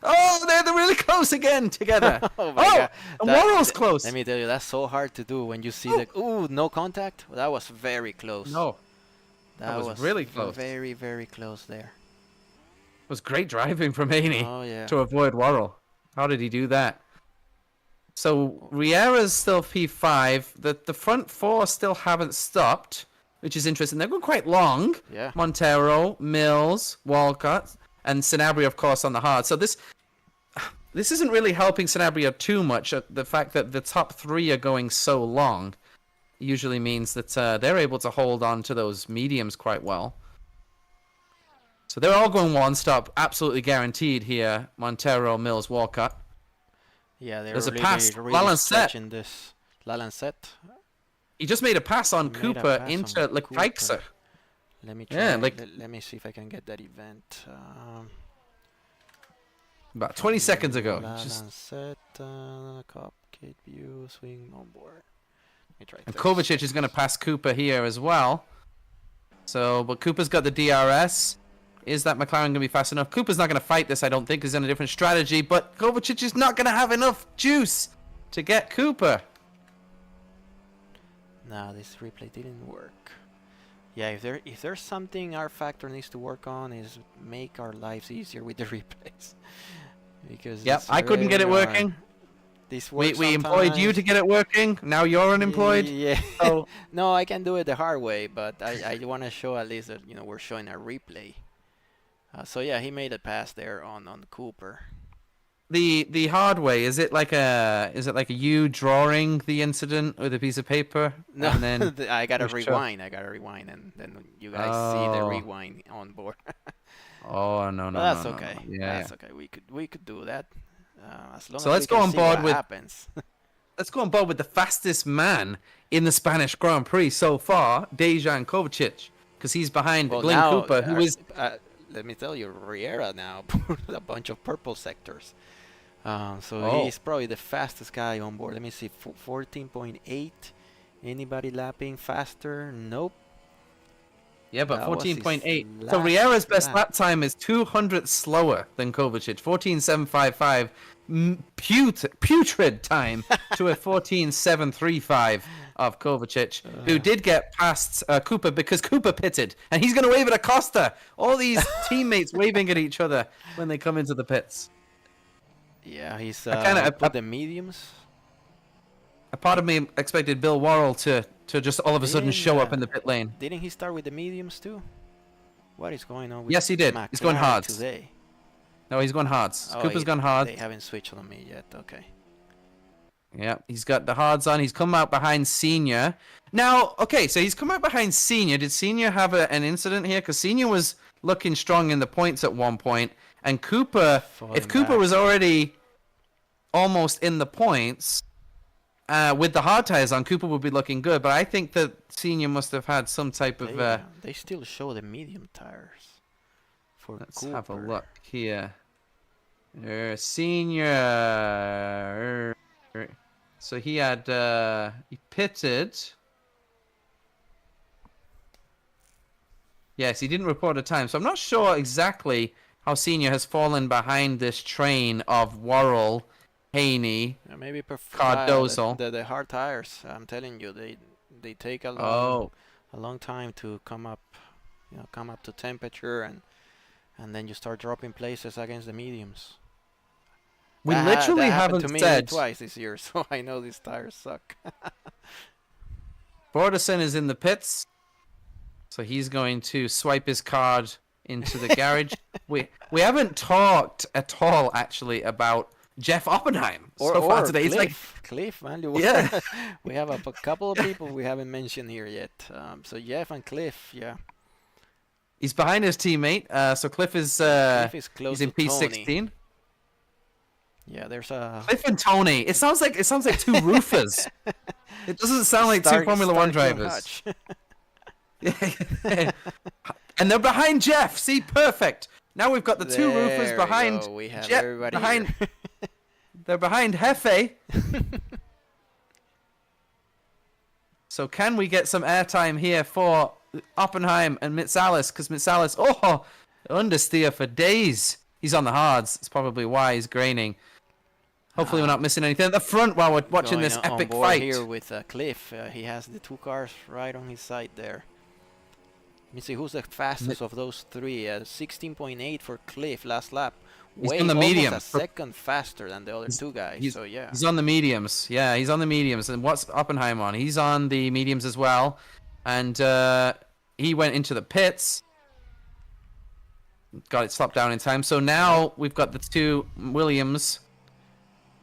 Oh, they're really close again together. Oh my God. And Worrell's close. Let me tell you, that's so hard to do when you see no contact. That was very close. No, that was really close. Very, very close there. It was great driving from Haney to avoid Worrell. How did he do that? So Riera's still P5. The front 4 still haven't stopped, which is interesting. They're going quite long. Yeah. Montero, Mills, Walcott, and Sanabria, of course, on the hard. So this isn't really helping Sanabria too much. The fact that the top 3 are going so long usually means that they're able to hold on to those mediums quite well. So they're all going one stop, absolutely guaranteed here. Montero, Mills, Walcott. Yeah, they're There's a really, pass. really Lancet. stretching this. Lancet. He just made a pass on Cooper into Lecraikser. Let me try. Yeah, let me see if I can get that event. About 20 seconds ago. Lancet, cop, kit view, swing on board. Let me try. And Kovacic is going to pass Cooper here as well. So, but Cooper's got the DRS. Is that McLaren going to be fast enough? Cooper's not going to fight this, I don't think. He's in a different strategy. But Kovacic is not going to have enough juice to get Cooper. No, this replay didn't work. Yeah, if there's something our factor needs to work on is make our lives easier with the replays. Because yep, I couldn't get it working. This we employed you to get it working. Now you're unemployed. Yeah. So no, I can do it the hard way, but I want to show at least that we're showing a replay. So yeah, he made a pass there on Cooper. The hard way, is it like a you drawing the incident with a piece of paper? No, and then I gotta rewind. And then you guys see the rewind on board. Oh no, that's no, okay. No. Yeah, that's okay. We could do that. As long so as let's we go can on see board what with happens. Let's go on board with the fastest man in the Spanish Grand Prix so far, Dejan Kovacic, because he's behind Glenn Cooper, who is. Let me tell you, Riera now put a bunch of purple sectors. So he's probably the fastest guy on board. Let me see, 14.8. Anybody lapping faster? Nope. Yeah, but 14.8. So Riera's best lap time is 200 slower than Kovacic. 14.755. Putrid time to a 14.735 of Kovacic, who did get past Cooper because Cooper pitted, and he's going to wave at Acosta. All these teammates waving at each other when they come into the pits. Yeah, he's put the mediums. A part of me expected Bill Worrell to just all of a sudden show up in the pit lane. Didn't he start with the mediums too? What is going on with Yes, he did. McLaren He's going hards. today? No, he's going hards. Oh, Cooper's gone hards. They haven't switched on me yet. Okay. Yeah, he's got the hards on. He's come out behind Senior. Now, okay, so he's come out behind Senior. Did Senior have an incident here? Because Senior was looking strong in the points at one point, and Cooper, if Cooper was already almost in the points with the hard tires on, Cooper would be looking good. But I think that Senior must have had some type of. They still show the medium tires. Let's have a look here. Senior. So he had he pitted. Yes, he didn't report a time. So I'm not sure exactly how Senior has fallen behind this train of Worrell, Haney, maybe Cardozo. The hard tires. I'm telling you, they take a long time to come up, come up to temperature, and then you start dropping places against the mediums. We literally haven't to me said twice this year, so I know these tires suck. Borderson is in the pits, so he's going to swipe his card into the garage. We haven't talked at all actually about Jeff Oppenheim so far today. Cliff. It's like Cliff, man. Yeah. We have a couple of people we haven't mentioned here yet. So Jeff and Cliff, yeah. He's behind his teammate. So Cliff is close he's in to P16. Tony. Yeah, there's a Cliff and Tony. It sounds like two roofers. It doesn't sound like two Formula One drivers. Yeah. And they're behind Jeff. See, perfect. Now we've got the two roofers behind. We have Jeff everybody behind. here. They're behind Hefe. So can we get some airtime here for Oppenheim and Mitsalis? Because Mitsalis, understeer for days. He's on the hards. It's probably why he's graining. Hopefully we're not missing anything at the front while we're watching this epic fight. Here with Cliff, he has the two cars right on his side there. Let me see who's the fastest of those three. 16.8 for Cliff last lap. He's on the medium. Almost a second faster than the other two guys. So yeah, he's on the mediums. Yeah, he's on the mediums. And what's Oppenheim on? He's on the mediums as well. And he went into the pits. Got it slapped down in time. So now we've got the two Williams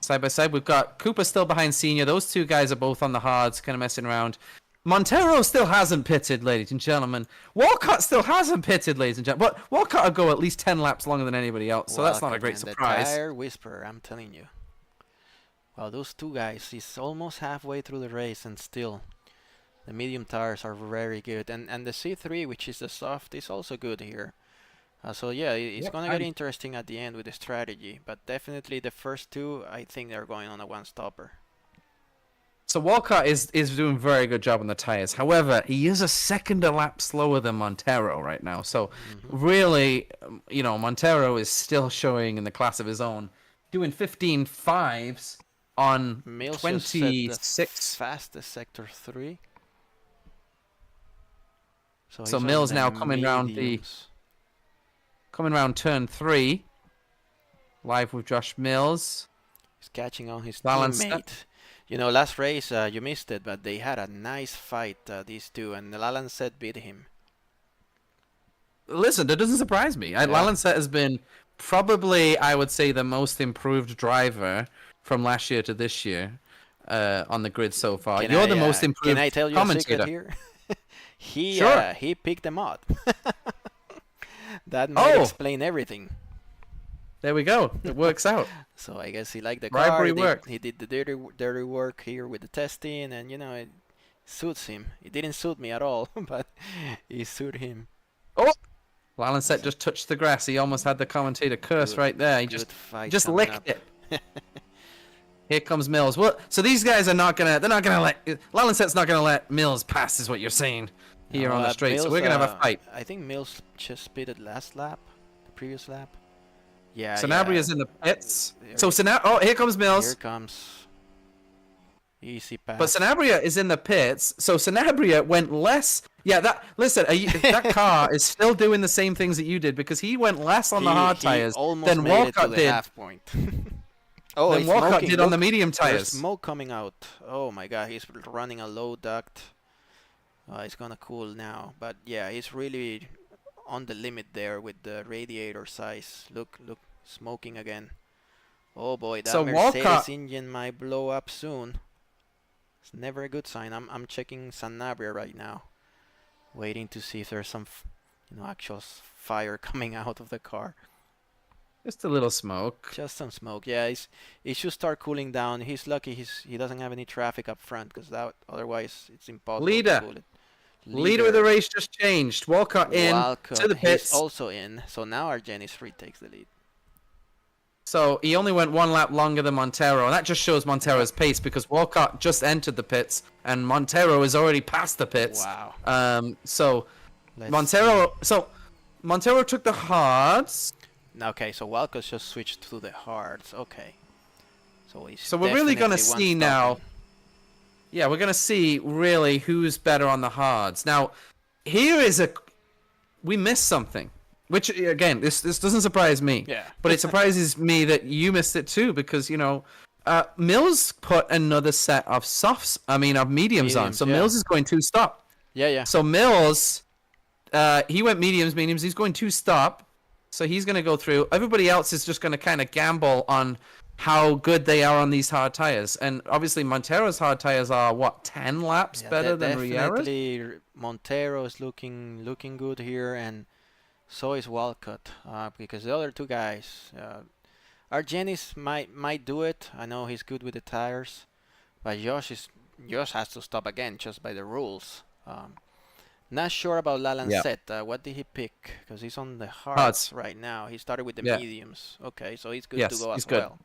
side by side. We've got Cooper still behind Senior. Those two guys are both on the hards, kind of messing around. Montero still hasn't pitted, ladies and gentlemen. Walcott still hasn't pitted, ladies and gentlemen. But Walcott will go at least 10 laps longer than anybody else, so that's not a great surprise. The tire whisperer, I'm telling you. Well, those two guys, he's almost halfway through the race, and still the medium tires are very good. And the C3, which is the soft, is also good here. So yeah, it's going to get interesting at the end with the strategy. But definitely the first two, I think they're going on a one-stopper. So Walcott is doing a very good job on the tires. However, he is a second a lap slower than Montero right now. So really, you know, Montero is still showing in the class of his own, doing 15.5s on Mills 26. Fastest sector 3. So Mills now coming round turn 3. Live with Josh Mills. He's catching on his teammate. You know, last race you missed it, but they had a nice fight, these two, and Lalanset beat him. Listen, that doesn't surprise me. Lalanset has been probably, I would say, the most improved driver from last year to this year on the grid so far. You're the most improved commentator. Can I tell you a secret here? He picked them out. That might explain everything. There we go. It works out. So I guess he liked the car. Work. He did the dirty work here with the testing, and you know, it suits him. It didn't suit me at all, but it suited him. Oh! Lalanset just touched the grass. He almost had the commentator curse right there. He just licked it. Here comes Mills. Well, so these guys are not gonna. They're not gonna let. Lalanset's not gonna let Mills pass, is what you're saying here on the straight. Mills, so we're gonna have a fight. I think Mills just pitted last lap, the previous lap. Yeah. Sanabria's in the pits. So here comes Mills. Here comes. Easy pass. But Sanabria is in the pits, so Sanabria went less. Yeah, that car is still doing the same things that you did because he went less on the hard tires than Walcott did. Half point. Than Walcott did on the medium tires. There's smoke coming out. Oh my God, he's running a low duct. It's gonna cool now, but yeah, he's really on the limit there with the radiator size. Look, smoking again. Oh boy, that Mercedes engine might blow up soon. It's never a good sign. I'm checking Sanabria right now, waiting to see if there's some, actual fire coming out of the car. Just a little smoke. Just some smoke. Yeah, he should start cooling down. He's lucky he doesn't have any traffic up front because otherwise it's impossible to cool it. Leader of the race just changed. Walcott to the pits. He's also in. So now our Janis takes the lead. So he only went one lap longer than Montero, and that just shows Montero's pace because Walcott just entered the pits and Montero is already past the pits. Wow. Montero took the hards. Okay, so Walcott just switched to the hards. Okay. So we're really gonna see now. Yeah, we're going to see really who's better on the hards. Now, we missed something, which, again, this doesn't surprise me. Yeah. But it surprises me that you missed it too because, Mills put another set of mediums on. So Mills is going to stop. Yeah. So Mills, he went mediums. He's going to stop. So he's going to go through. Everybody else is just going to kind of gamble on how good they are on these hard tires. And obviously Montero's hard tires are 10 laps better than Riera's? Definitely Montero is looking good here, and so is Walcott, because the other two guys, Argenis might do it. I know he's good with the tires, but Josh has to stop again just by the rules. Not sure about Lalanset. What did he pick? Because he's on the hards right now. He started with the mediums. Okay, so he's good to go as well.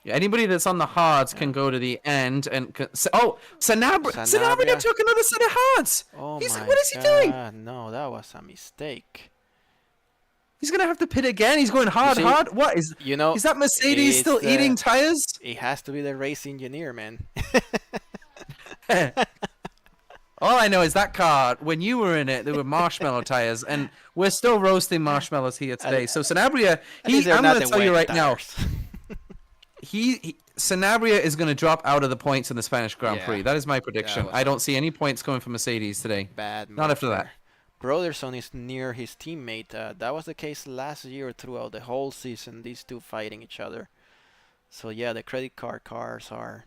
Yeah, anybody that's on the hards can go to the end and Sanabria took another set of hards. What is he doing? No, that was a mistake. He's gonna have to pit again. He's going hard. What is? Is that Mercedes still eating tires? It has to be the race engineer, man. All I know is that car, when you were in it, there were marshmallow tires, and we're still roasting marshmallows here today. So Sanabria, I'm going to tell you right now, Sanabria is going to drop out of the points in the Spanish Grand Prix. That is my prediction. I don't see any points coming from Mercedes today. Not after that. Broderson is near his teammate. That was the case last year throughout the whole season, these two fighting each other. So yeah, the credit card cars are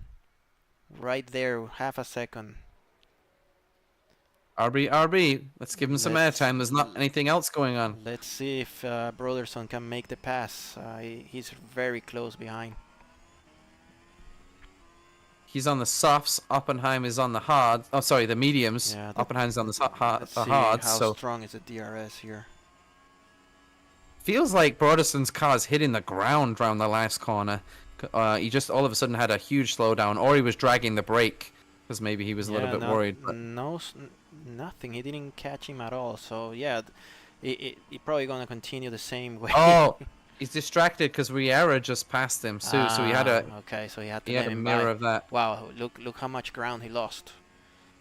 right there, half a second. RB. Let's give him some airtime. There's not anything else going on. Let's see if Brotherson can make the pass. He's very close behind. He's on the softs. Oppenheim is on the hard. Oh, sorry, the mediums. Yeah, Oppenheim's on the let's see hards. how So strong is the DRS here. feels like Broderson's car's hitting the ground around the last corner. He just all of a sudden had a huge slowdown, or he was dragging the brake because maybe he was a little bit worried. But Nothing. He didn't catch him at all. So yeah, he probably gonna continue the same way. oh, he's distracted because Riera just passed him. So he had a okay. So he had to he had let a him mirror by. of that. Wow, look how much ground he lost.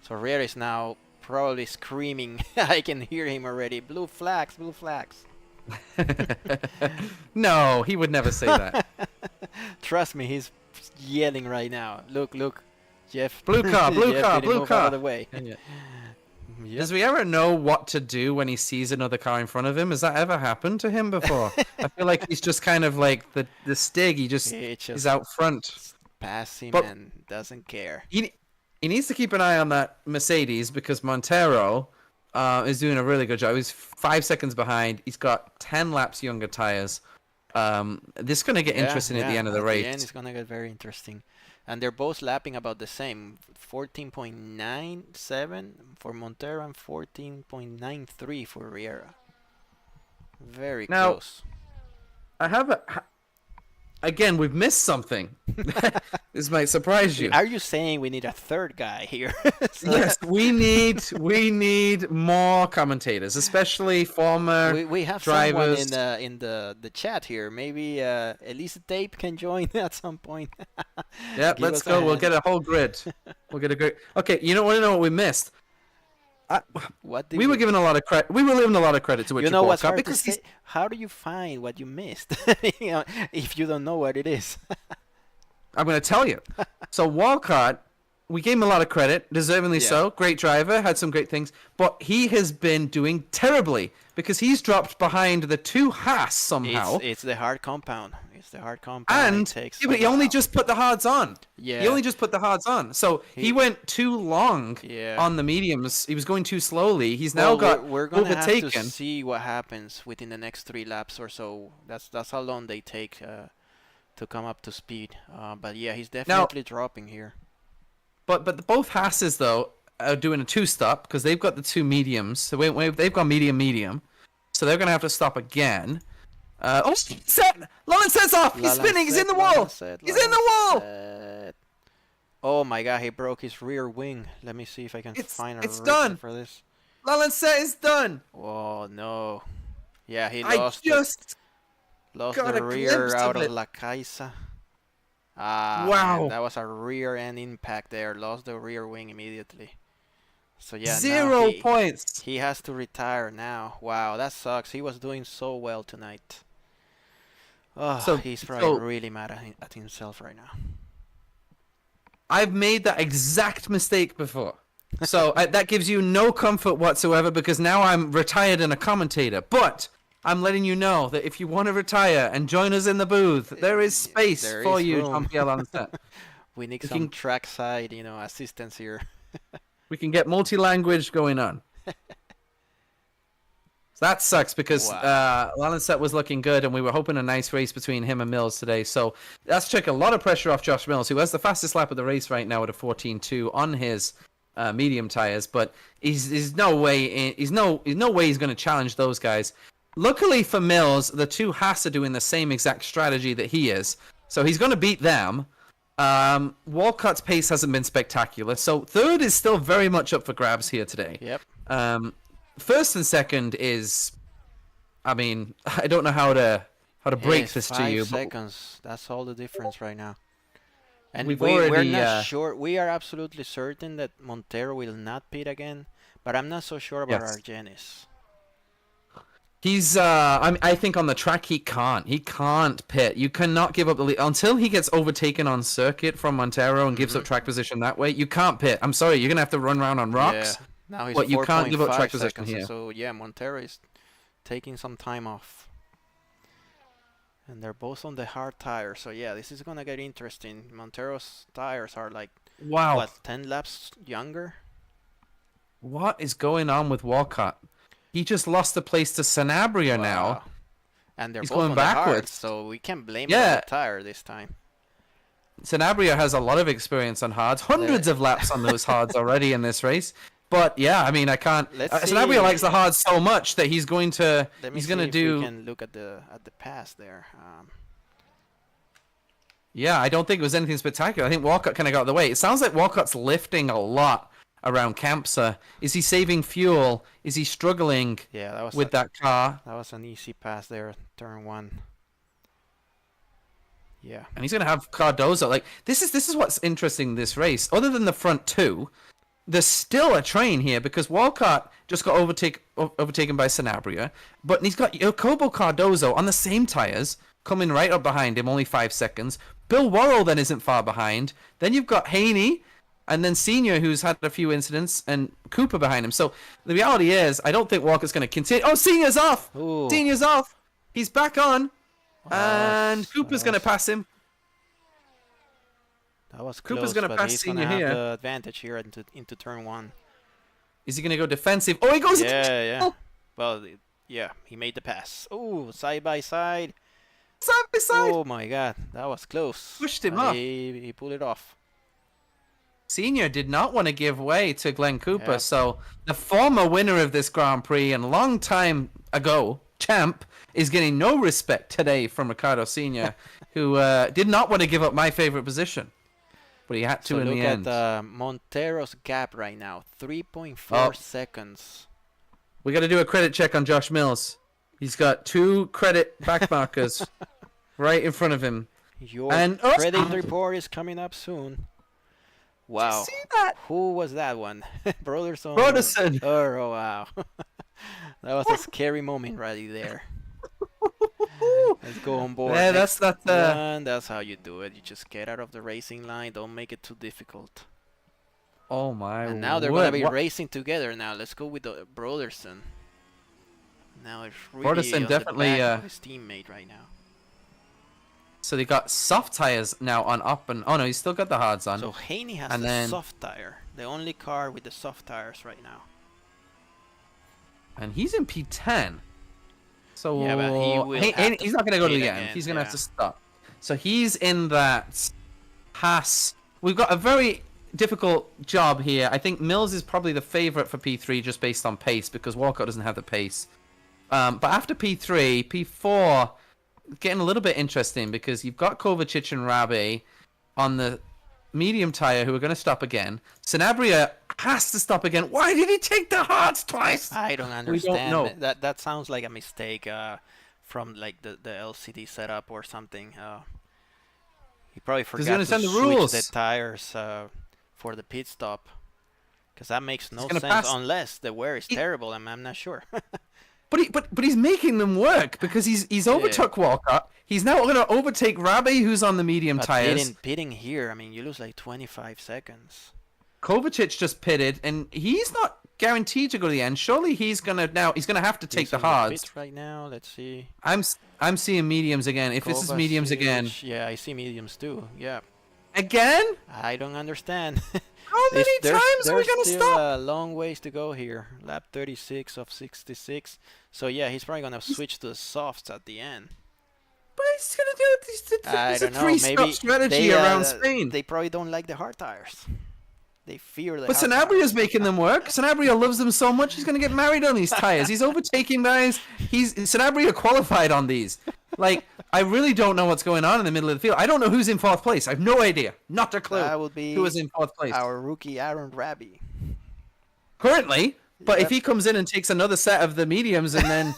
So Riera is now probably screaming. I can hear him already. Blue flags, blue flags. No, he would never say that. Trust me, he's yelling right now. Look, Jeff. Blue car, blue Jeff, car, did he blue move car. out of the way. Yeah. Yep. Does Riera know what to do when he sees another car in front of him? Has that ever happened to him before? I feel like he's just kind of like the Stig. He just is out front. Pass him But and doesn't care. He needs to keep an eye on that Mercedes because Montero is doing a really good job. He's 5 seconds behind. He's got 10 laps younger tires. This is going to get interesting at the end of the race. At the end, it's going to get very interesting. And they're both lapping about the same. 14.97 for Montero and 14.93 for Riera. Very close. I have again, we've missed something. This might surprise you. Are you saying we need a third guy here? Yes, we need more commentators, especially former we have drivers. someone in the chat here. Maybe Elisa Tape can join at some point. Yep, let's go. We'll get a whole grid. We'll get a grid. Okay, you don't want to know what we missed. We were given a lot of credit. We were given a lot of credit to Richard. You know what's hard because to say? How do you find what you missed? If you don't know what it is. I'm going to tell you. So Walcott, we gave him a lot of credit, deservingly so. Great driver, had some great things, but he has been doing terribly because he's dropped behind the two Haas somehow. It's the hard compound. It's the hard compound. And but he only just put the hards on. Yeah. He only just put the hards on. So he went too long Yeah. on the mediums. He was going too slowly. He's now got we're gonna overtaken. have to see what happens within the next 3 laps or so. That's how long they take to come up to speed. But yeah, he's definitely dropping here. But both Hasses though are doing a 2-stop because they've got the 2 mediums. So they've got medium. So they're gonna have to stop again. Lalenset's off. He's spinning. He's in the wall. He's in the wall. Oh my God! He broke his rear wing. Let me see if I can find a reason done for this. Lalenset is done. Oh no! Yeah, he lost the rear out of La Caixa. Wow! Man, that was a rear end impact there. Lost the rear wing immediately. So yeah, 0 points. He has to retire now. Wow, that sucks. He was doing so well tonight. Oh, so he's probably really mad at himself right now. I've made that exact mistake before. So that gives you no comfort whatsoever because now I'm retired and a commentator. But I'm letting you know that if you want to retire and join us in the booth, there is space for you, Jean-Pierre Lalenset. We need some trackside, assistance here. We can get multi-language going on. That sucks because Lalenset was looking good and we were hoping a nice race between him and Mills today. So that's took a lot of pressure off Josh Mills, who has the fastest lap of the race right now at a 14.2 on his medium tires. But he's no way he's going to challenge those guys. Luckily for Mills, the 2 Haas are doing the same exact strategy that he is. So he's going to beat them. Walcott's pace hasn't been spectacular. So third is still very much up for grabs here today. Yep. First and second is, I mean, I don't know how to break this to you. 5 seconds. That's all the difference right now. And we're not sure. We are absolutely certain that Montero will not pit again, but I'm not so sure about Argenis. He's, I think on the track he can't pit. You cannot give up the lead until he gets overtaken on circuit from Montero and gives up track position that way. You can't pit. I'm sorry, you're gonna have to run around on rocks. Yeah. Now he's but you can't give up track position here. So yeah, Montero is taking some time off. And they're both on the hard tires. So yeah, this is gonna get interesting. Montero's tires are like, what, 10 laps younger? What is going on with Walcott? He just lost the place to Sanabria now. And they're He's both going on the hards, backwards. so we can't blame him on the tire this time. Sanabria has a lot of experience on hards, hundreds of laps on those hards already in this race. But yeah, I mean, I can't. Sanabria likes the hards so much that he's going to. He's going to do. We can look at the pass there. Yeah, I don't think it was anything spectacular. I think Walcott kind of got out of the way. It sounds like Walcott's lifting a lot around Kampsa. Is he saving fuel? Is he struggling with that car? That was an easy pass there, turn 1. Yeah. And he's going to have Cardozo. Like, this is what's interesting in this race. Other than the front two, there's still a train here because Walcott just got overtaken by Sanabria. But he's got Jacobo Cardozo on the same tyres, coming right up behind him, only 5 seconds. Bill Worrell then isn't far behind. Then you've got Haney, and then Senior, who's had a few incidents, and Cooper behind him. So the reality is, I don't think Walker's going to continue. Oh, Senior's off! Ooh. Senior's off! He's back on, and Cooper's going to pass him. That was close, Cooper's going to pass Senior here. Have the advantage here into turn 1. Is he going to go defensive? Oh, he goes... Yeah. Oh. Well, yeah, he made the pass. Oh, side by side. Side by side. Oh my God, that was close. Pushed him up. He pulled it off. Senior did not want to give way to Glenn Cooper, so the former winner of this Grand Prix and long time ago champ is getting no respect today from Ricardo Senior, who did not want to give up my favorite position, but he had to in the end. Look at Montero's gap right now, 3.4 seconds. We got to do a credit check on Josh Mills. He's got 2 credit back markers right in front of him. Your credit report is coming up soon. Wow. Did you see that? Who was that one? Broderson. Broderson. Oh, wow. That was a scary moment right there. Let's go on board. Yeah, that's how you do it. You just get out of the racing line. Don't make it too difficult. Oh my. And now they're going to be racing together now. Let's go with the Broderson. Now it's really Broderson definitely his teammate right now. So they got soft tires now on up and oh no, he's still got the hards on. So Haney has the soft tire, the only car with the soft tires right now. And he's in P10. So yeah, but he's not going to go to the again. end. He's going to have to stop. So he's in that pass. We've got a very difficult job here. I think Mills is probably the favorite for P3 just based on pace because Walcott doesn't have the pace. But after P3, P4, getting a little bit interesting because you've got Kovacic and Rabi on the medium tire who are going to stop again. Sanabria has to stop again. Why did he take the hards twice? I don't understand. We don't know. That sounds like a mistake from like the LCD setup or something. He probably forgot to switch the tires for the pit stop because that makes no sense unless the wear is terrible. I'm not sure. But he's making them work because he's overtook Walcott. He's now going to overtake Rabi, who's on the medium tires. Pitting here, I mean, you lose like 25 seconds. Kovacic just pitted, and he's not guaranteed to go to the end. Surely he's gonna have to take the hards. Right now, let's see. I'm seeing mediums again. If this is mediums again, yeah, I see mediums too. Yeah. Again? I don't understand. How many times are we gonna stop? There's a long ways to go here. Lap 36 of 66. So yeah, he's probably gonna switch to the softs at the end. But he's gonna do it. I don't know. Maybe strategy around Spain. They probably don't like the hard tires. They fear the. But Sanabria's making them work. Sanabria loves them so much he's gonna get married on these tires. He's overtaking guys. Sanabria qualified on these. Like, I really don't know what's going on in the middle of the field. I don't know who's in 4th place. I have no idea. Not a clue. That would be who is in 4th place. Our rookie Aaron Rabi. Currently, but if he comes in and takes another set of the mediums and then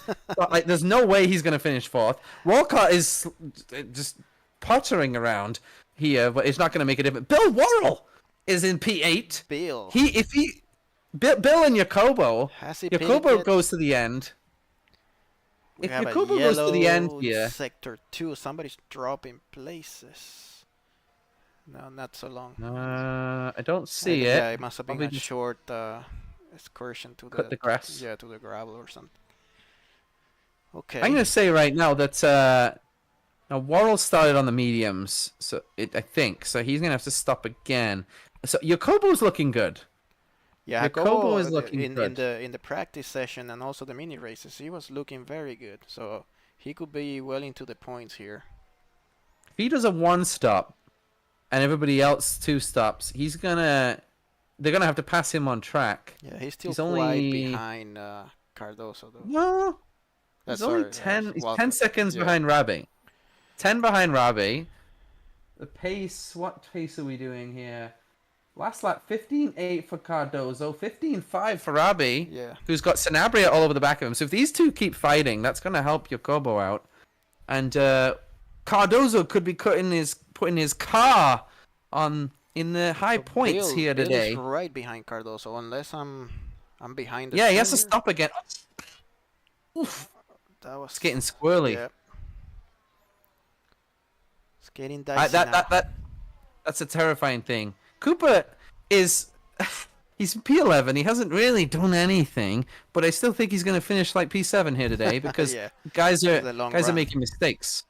like, there's no way he's going to finish 4th. Walcott is just pottering around here, but it's not going to make a difference. Bill Worrell is in P8. Bill. Bill and Jacobo. Jacobo goes to the end. If Jacobo goes to the end here. Sector 2, somebody's dropping places. No, not so long. I don't see it. Yeah, it must have been a short excursion to the grass. Yeah, to the gravel or something. Okay. I'm gonna say right now that now Worrell started on the mediums, so I think so. He's gonna have to stop again. So Jacobo's looking good. Yeah, Jacobo Jacobo is looking in good. the practice session and also the mini races, he was looking very good. So he could be well into the points here. If he does a 1-stop and everybody else 2 stops, they're gonna have to pass him on track. Yeah, he's still He's quite only behind Cardoso though. no, he's only Sorry, 10. He's well, 10 seconds yeah. behind Rabi. 10 behind Rabi. The pace. What pace are we doing here? Last lap 15.8 for Cardozo, 15.5 for Rabi. Yeah. Who's got Sanabria all over the back of him. So if these two keep fighting, that's gonna help Jacobo out. And Cardozo could be putting his car in the high points here Bill today. is right behind Cardoso, unless I'm behind the Yeah, he has to screen here. stop again. Oof. That was It's getting squirrely. Yeah. It's getting dicey now. That's a terrifying thing. Cooper is he's P11. He hasn't really done anything, but I still think he's going to finish like P7 here today because Yeah. guys It's a long are run. making mistakes.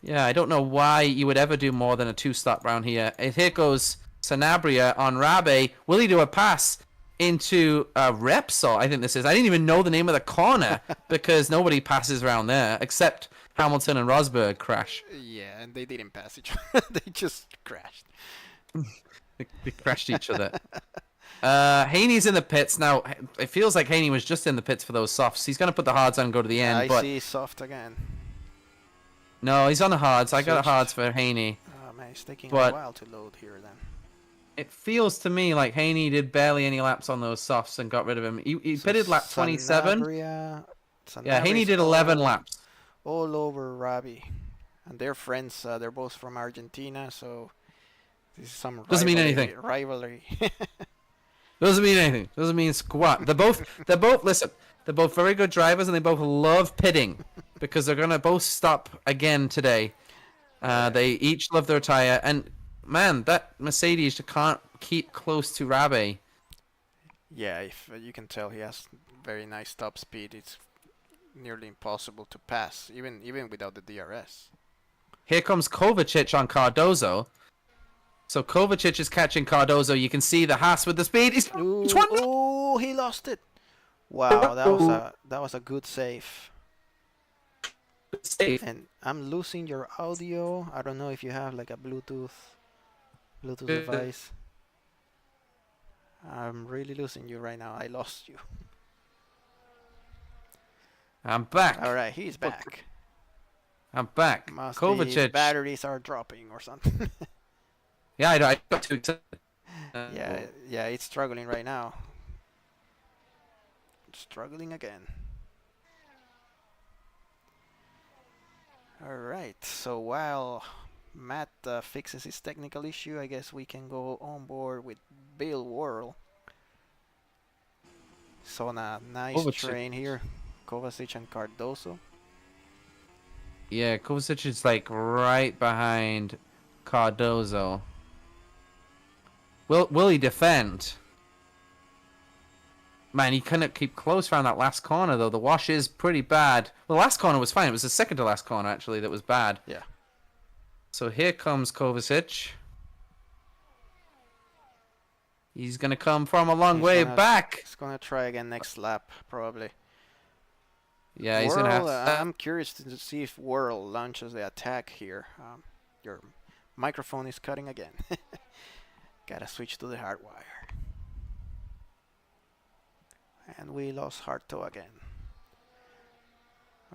Yeah, I don't know why you would ever do more than a 2-stop round here. Here goes Sanabria on Rabe. Will he do a pass into Repsol? I think this is. I didn't even know the name of the corner because nobody passes around there except Hamilton and Rosberg crash. Yeah, and they didn't pass each other. They just crashed. They crashed each other. Haney's in the pits now. It feels like Haney was just in the pits for those softs. He's gonna put the hards on and go to the end. I but see soft again. no, he's on the hards. I got a Switched. hards for Haney. Oh man, it's taking But- a while to load here then. It feels to me like Haney did barely any laps on those softs and got rid of him. He So pitted lap 27. Sanabria Yeah, Haney is did 11 all- laps. All over Rabi. And they're friends. They're both from Argentina, so this is some Doesn't mean anything. rivalry. Doesn't mean anything. Doesn't mean squat. They're both listen. They're both very good drivers and they both love pitting because they're gonna both stop again today. They each love their tire and man, that Mercedes can't keep close to Rabe. Yeah, if you can tell, he has very nice top speed. It's nearly impossible to pass, even without the DRS. Here comes Kovacic on Cardozo. So Kovacic is catching Cardozo. You can see the Haas with the speed. He's one. Oh, he lost it. Wow, that was a good save. Safe. And I'm losing your audio. I don't know if you have like a Bluetooth device. I'm really losing you right now. I lost you. I'm back. All right, he's back. I'm back. Must be Kovacic. batteries are dropping or something. Yeah, I got too excited. Yeah, it's struggling right now. Struggling again. All right, so while Matt fixes his technical issue, I guess we can go on board with Bill Worrell. So on a nice Kovacic. train here, Kovacic and Cardoso. Yeah, Kovacic is like right behind Cardozo. Will he defend? Man, he couldn't keep close around that last corner though. The wash is pretty bad. The last corner was fine. It was the second to last corner actually that was bad. Yeah. So here comes Kovacic. He's gonna come from a long way back. He's gonna try again next lap, probably. Yeah, he's gonna have. I'm curious to see if Worrell launches the attack here. Your microphone is cutting again. Gotta switch to the hard wire. And we lost Harto again.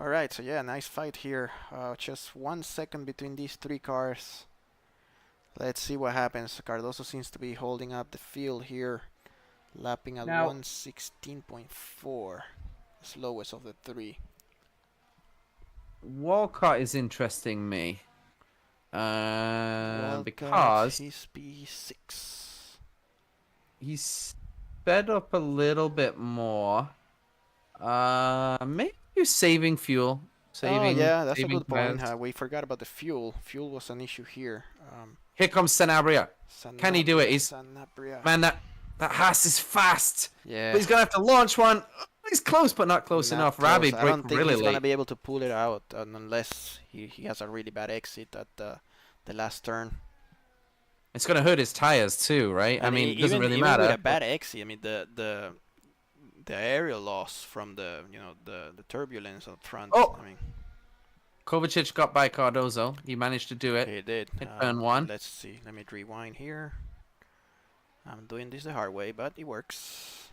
Alright, so yeah, nice fight here. Just 1 second between these three cars. Let's see what happens. Cardoso seems to be holding up the field here. Lapping at Now- 116.4. Slowest of the three. Walcott is interesting me. Well, Because he's P6. he's sped up a little bit more. Maybe you're saving fuel. Saving. Yeah, that's a saving good point. plans. We forgot about the fuel. Fuel was an issue here. Here comes Sanabria. Can he do it? He's Sanabria. man. That Haas is fast. Yeah. But he's gonna have to launch one. He's close, but not close Not enough. close. Rabi I don't brake think really he's gonna late. be able to pull it out unless he has a really bad exit at the last turn. It's going to hurt his tires too, right? I And mean, it doesn't really even matter. with a bad exit, I mean the aerial loss from the the turbulence up front. Oh! I mean, Kovacic got by Cardozo. He managed to do it. he did. Hit turn one. Let's see. Let me rewind here. I'm doing this the hard way, but it works.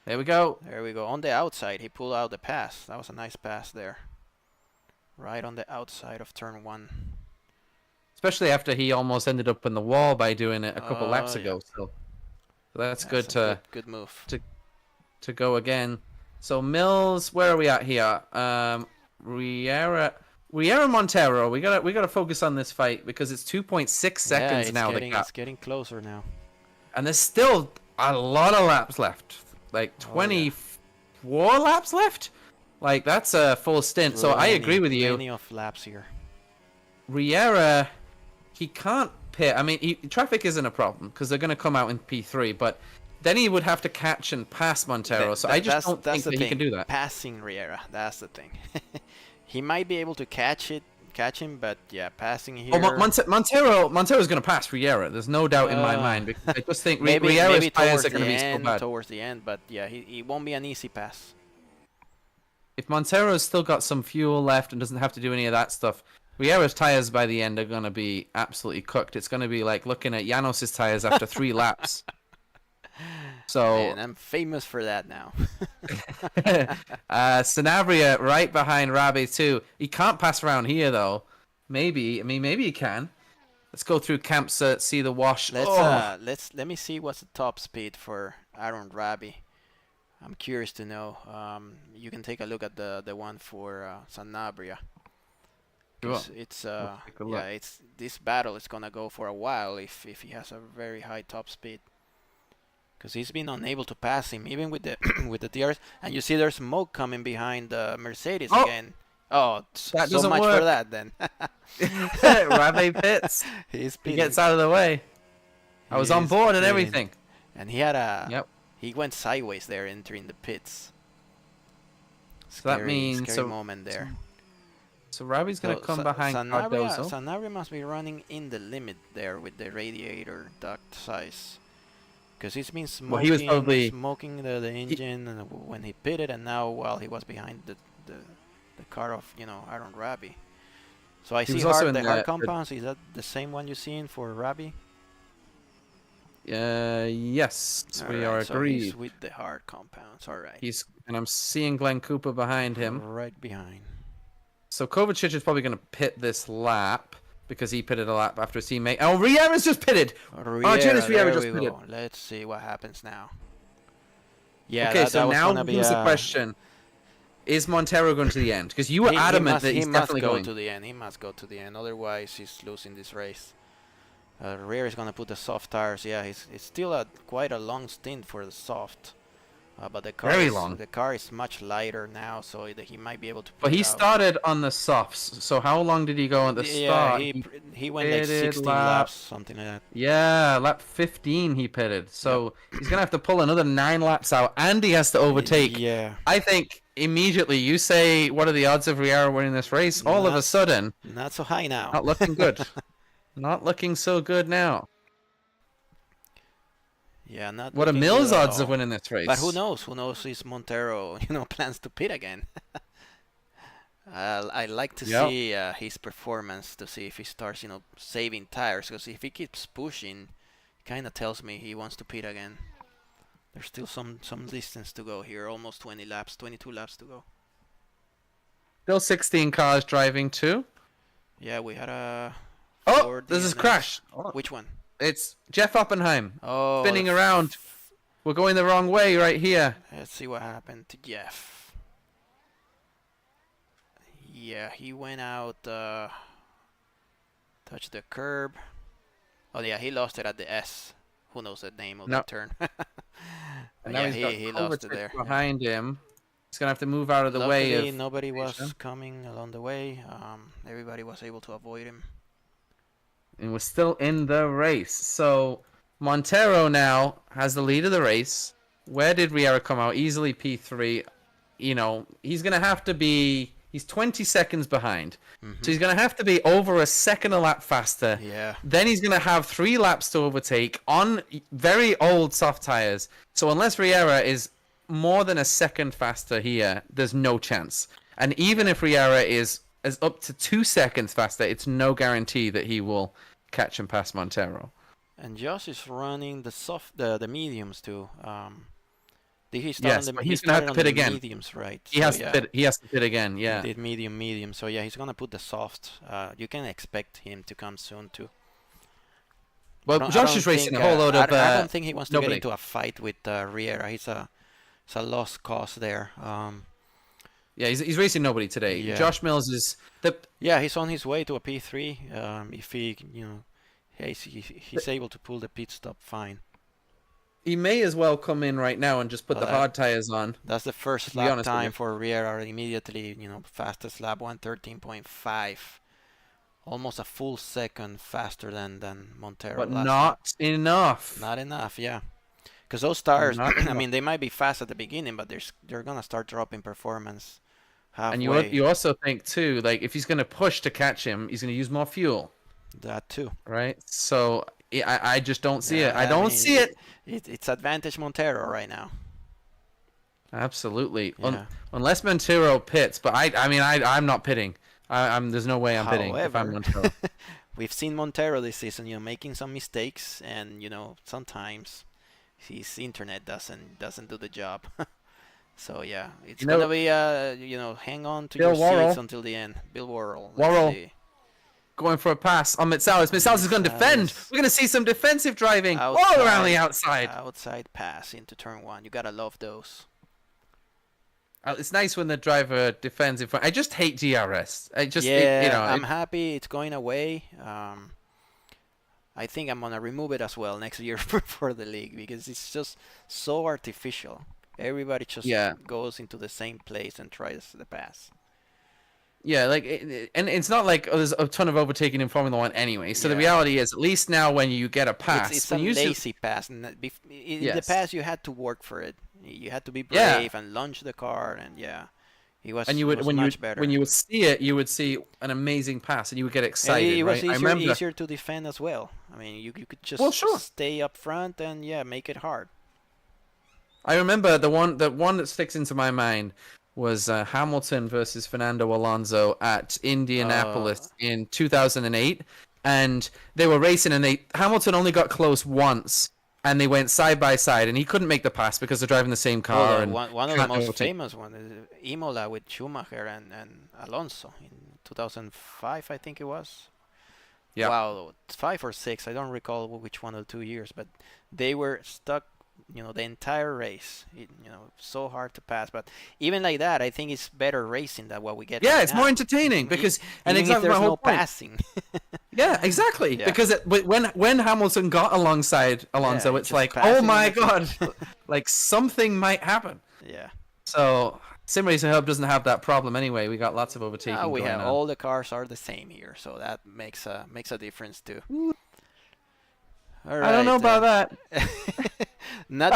There we go. There we go. On the outside, he pulled out the pass. That was a nice pass there. Right on the outside of turn one. Especially after he almost ended up in the wall by doing it a couple laps yeah. ago. So that's good a good move. to go again. So Mills, where are we at here? Riera Montero. We gotta focus on this fight because it's 2.6 seconds now. It's getting closer now. And there's still a lot of laps left. Like 24 laps left. Like that's a full stint. So I agree with you. Plenty of laps here. Riera, he can't pit. I mean, traffic isn't a problem because they're going to come out in P3, but then he would have to catch and pass Montero. So I just don't think that he can do that. Passing Riera, that's the thing. He might be able to catch him, but yeah, passing here. Oh, Montero's going to pass Riera. There's no doubt in my mind. Because I just think Riera's tires are going to be so bad. Towards the end, but yeah, he won't be an easy pass. If Montero's still got some fuel left and doesn't have to do any of that stuff, Riera's tires by the end are going to be absolutely cooked. It's going to be like looking at Janos' tires after 3 laps. So Man, I'm famous for that now. Sanabria right behind Rabe too. He can't pass around here though. Maybe he can. Let's go through camps, see the wash. Let me see what's the top speed for Aaron Rabi. I'm curious to know. You can take a look at the one for Sanabria. It's this battle is gonna go for a while if he has a very high top speed, because he's been unable to pass him even with the with the DRS. And you see there's smoke coming behind the Mercedes again. Oh, that so much work. for that then. Rabe pits. He gets out of the way. I was on board and everything. And he had he went sideways there entering the pits. So that means scary moment there. So Rabi's going to come behind Cardozo. Sanabria must be running in the limit there with the radiator duct size. Because he's been smoking, he was probably smoking the engine when he pitted, and now while he was behind the car of Aaron Rabi. So I see the hard compounds. Is that the same one you've seen for Rabi? Yes, we are so agreed. He's with the hard compounds. All right. And I'm seeing Glenn Cooper behind him. Right behind. So Kovacic is probably going to pit this lap because he pitted a lap after his teammate. Oh, Riera's just pitted. Janos Riera just pitted. Let's see what happens now. Yeah. Okay, so now here's the question: is Montero going to the end? Because you were adamant that he's definitely going to the end. He must go to the end. Otherwise, he's losing this race. Riera is going to put the soft tires. Yeah, it's still quite a long stint for the soft. But the car is much lighter now, so he might be able to. But he started on the softs. So how long did he go on the start? He went like 16 laps, something like that. Yeah, lap 15 he pitted. So he's gonna have to pull another 9 laps out, and he has to overtake. Yeah. I think immediately you say, what are the odds of Riera winning this race? All of a sudden, not so high now. Not looking good. Not looking so good now. Yeah, not. What are Mills' odds of winning this race? But who knows? Who knows if Montero, plans to pit again? I like to see his performance to see if he starts, saving tires. Because if he keeps pushing, it kind of tells me he wants to pit again. There's still some distance to go here. Almost 20 laps, 22 laps to go. Still 16 cars driving too. Yeah, we had a. Oh, this is crash. Which one? It's Jeff Oppenheim spinning around. We're going the wrong way right here. Let's see what happened to Jeff. Yeah, he went out, touched the curb. Oh yeah, he lost it at the S. Who knows the name of that turn? And now he lost it there. Behind him. He's gonna have to move out of the way. Nobody was coming along the way. Everybody was able to avoid him. And we're still in the race. So Montero now has the lead of the race. Where did Riera come out? Easily P3. He's going to have to be He's 20 seconds behind. Mm-hmm. So he's going to have to be over a second a lap faster. Yeah. Then he's going to have 3 laps to overtake on very old soft tires. So unless Riera is more than a second faster here, there's no chance. And even if Riera is up to 2 seconds faster, it's no guarantee that he will catch and pass Montero. And Josh is running the mediums too. He Yes, started but he's gonna have to pit again. Mediums, right? He has to pit. He has to pit again. Yeah. He did medium. So yeah, he's gonna put the soft. You can expect him to come soon too. Well, Josh is racing a whole load of. I don't think he wants to nobody. get into a fight with Riera. It's a lost cause there. Yeah, he's racing nobody today. Yeah. Josh Mills is he's on his way to a P3. If he, he's able to pull the pit stop fine. He may as well come in right now and just put the hard tires on. That's the first lap time for Riera immediately. Fastest lap 1:13.5, almost a full second faster than Montero. But not enough. Not enough, yeah. Because those tires, I mean, they might be fast at the beginning, but they're gonna start dropping performance halfway. And you also think too, like if he's gonna push to catch him, he's gonna use more fuel. That too. Right. So I just don't see it. I don't see it. It's advantage Montero right now. Absolutely. Yeah. Unless Montero pits, but I'm not pitting. There's no way I'm pitting if I'm Montero. We've seen Montero this season, making some mistakes, and sometimes his internet doesn't do the job. So yeah, it's gonna be hang on to your seats until the end. Bill Worrell. Going for a pass on Mitsalis. Mitsalis is going to defend. We're going to see some defensive driving all around the outside. Outside pass into turn 1. You gotta love those. It's nice when the driver defends in front. I just hate DRS. I'm happy it's going away. I think I'm gonna remove it as well next year for the league because it's just so artificial. Everybody just goes into the same place and tries the pass. Yeah, and it's not like there's a ton of overtaking in Formula 1 anyway. So the reality is, at least now when you get a pass... It's a lazy pass. In the past, you had to work for it. You had to be brave and launch the car, and he was much better. When you would see it, you would see an amazing pass, and you would get excited, it was right? easier to defend as well. I mean, you could just stay up front and, make it hard. I remember the one that sticks into my mind was Hamilton versus Fernando Alonso at Indianapolis in 2008, and they were racing, and Hamilton only got close once, and they went side by side, and he couldn't make the pass because they're driving the same car. One of the most famous one is Imola with Schumacher and Alonso in 2005, I think it was. Yeah. Wow, 5 or 6, I don't recall which one of the 2 years, but they were stuck. The entire race, so hard to pass. But even like that, I think it's better racing than what we get. Yeah, right it's now. more entertaining because exactly my whole no point. Passing. Yeah, exactly. Yeah. Because when Hamilton got alongside Alonso, it's like, oh my god, like something might happen. Yeah. So SimRacingHub doesn't have that problem anyway. We got lots of overtaking. We have all the cars are the same here, so that makes a difference too. All right, I don't know about that. Not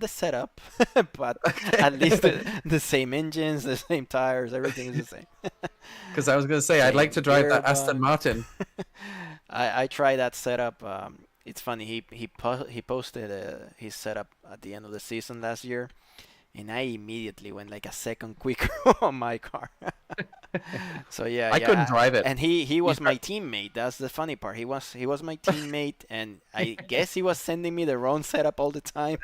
the setup, but at least the same engines, the same tires, everything is the same. Because I was going to say, I'd like to drive that Aston Martin. I tried that setup. It's funny. He posted his setup at the end of the season last year, and I immediately went like a second quicker on my car. So I couldn't drive it. And he was my teammate. That's the funny part. He was my teammate, and I guess he was sending me the wrong setup all the time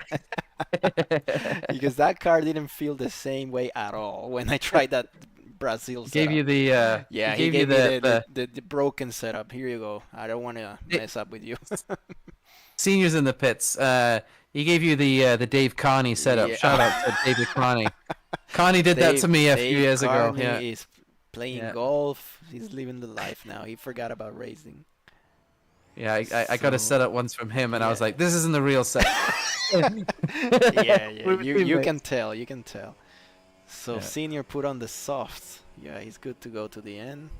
because that car didn't feel the same way at all when I tried that Brazil setup. Gave you the he gave me the broken setup. Here you go. I don't want to mess up with you. Seniors in the pits. He gave you the Dave Carney setup. Yeah. Shout out to David Carney. Carney did that to me a few years ago. Yeah. He's playing golf. He's living the life now. He forgot about racing. Yeah, I got a setup once from him, and I was like, this isn't the real setup. You can tell. You can tell. So Senior put on the softs. Yeah, he's good to go to the end.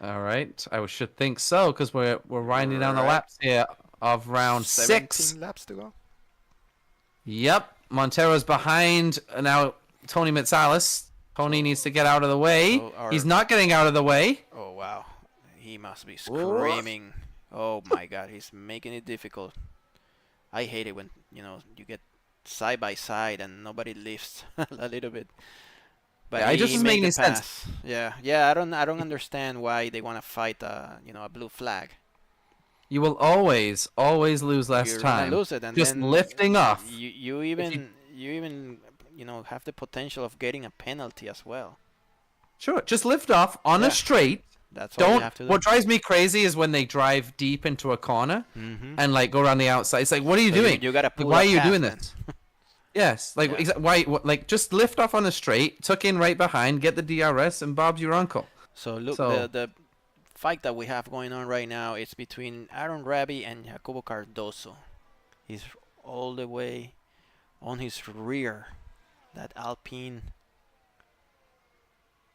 All right, I should think so because we're winding down the laps here of round 6. 17 laps to go. Yep, Montero's behind now. Tony Mitsalis Pony needs to get out of the way. He's not getting out of the way. Oh, wow. He must be screaming. Oh, my God. He's making it difficult. I hate it when, you know, you get side by side and nobody lifts a little bit. But yeah, it just doesn't make any sense. Yeah, I don't understand why they want to fight, you know, a blue flag. You will always lose less You're time. Gonna lose it, and just then lifting off. You even you know have the potential of getting a penalty as well. Sure, just lift off on a straight. That's all you have to do. What drives me crazy is when they drive deep into a corner and like go around the outside. It's like, what are you doing? You gotta pull why are you doing then. this? Yes, like why? Like just lift off on a straight, tuck in right behind, get the DRS, and Bob's your uncle. So look, the fight that we have going on right now is between Aaron Rabi and Jacobo Cardoso. He's all the way on his rear. That Alpine.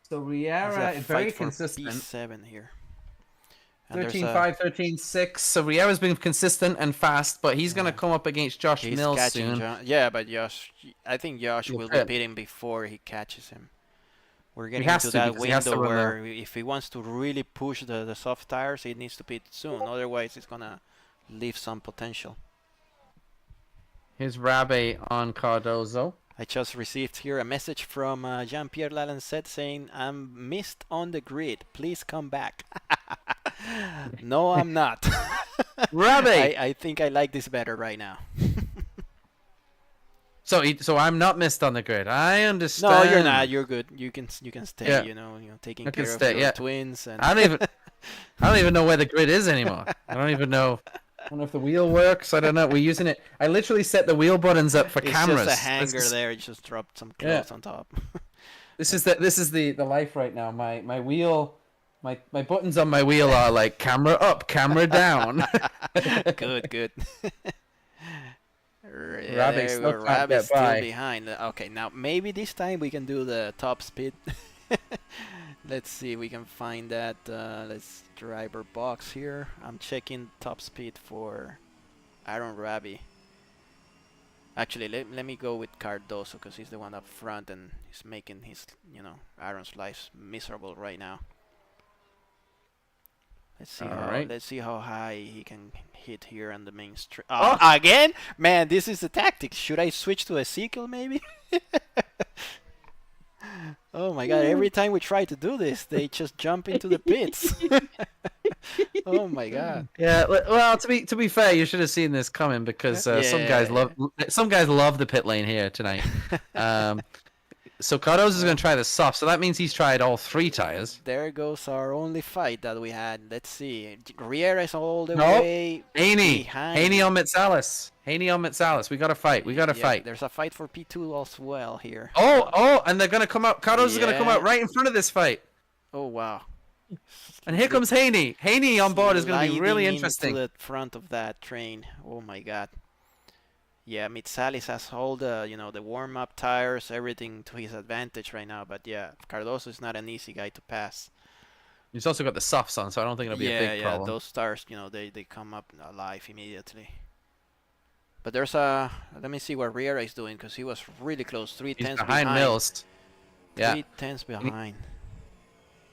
So Riera is very consistent. P7 here. 13-5, 13-6. So Riera's been consistent and fast, but he's going to come up against Josh Mills soon. Yeah, but I think Josh will beat him before he catches him. We're getting into that window where if he wants to really push the soft tires, he needs to pit soon. Otherwise, it's going to leave some potential. Here's Rabe on Cardozo. I just received here a message from Jean-Pierre Lalancette saying, I'm missed on the grid. Please come back. No, I'm not. Rabe! I think I like this better right now. So I'm not missed on the grid. I understand. No, you're not. You're good. You can stay. Yeah. You know, taking care of your twins. And I don't even know where the grid is anymore. I don't even know. I don't know if the wheel works. I don't know. We're using it. I literally set the wheel buttons up for cameras. It's just a hanger there. You just dropped some clothes on top. This is the life right now. My wheel, my buttons on my wheel are like camera up, camera down. Good. Rabbit's still behind. Okay, now maybe this time we can do the top speed. Let's see if we can find that. Let's driver box here. I'm checking top speed for Aaron Rabi. Actually, let me go with Cardoso because he's the one up front and he's making his, Aaron's life miserable right now. Let's see how high he can hit here on the main straight. Again? Man, this is the tactic. Should I switch to Ezekiel maybe? Oh my God, every time we try to do this, they just jump into the pits. Oh my God. Yeah, well, to be fair, you should have seen this coming because some guys love the pit lane here tonight. So Cardoso is going to try the soft, so that means he's tried all 3 tires. There goes our only fight that we had. Let's see. Riera is all the way behind. Haney on Metsalis. We got to fight. Fight. There's a fight for P2 as well here. Oh, and they're going to come out. Cardoso is going to come out right in front of this fight. Oh, wow. And here comes Haney. Haney on board is going to be really interesting. Into the front of that train. Oh, my God. Yeah, Mitsalis has all the, the warm-up tires, everything to his advantage right now. But yeah, Cardoso is not an easy guy to pass. He's also got the softs on, so I don't think it'll be a big problem. Yeah, those tires, they come up alive immediately. But there's let me see what Riera is doing because he was really close, 3 tenths behind. Mills. Yeah. 3 tenths behind.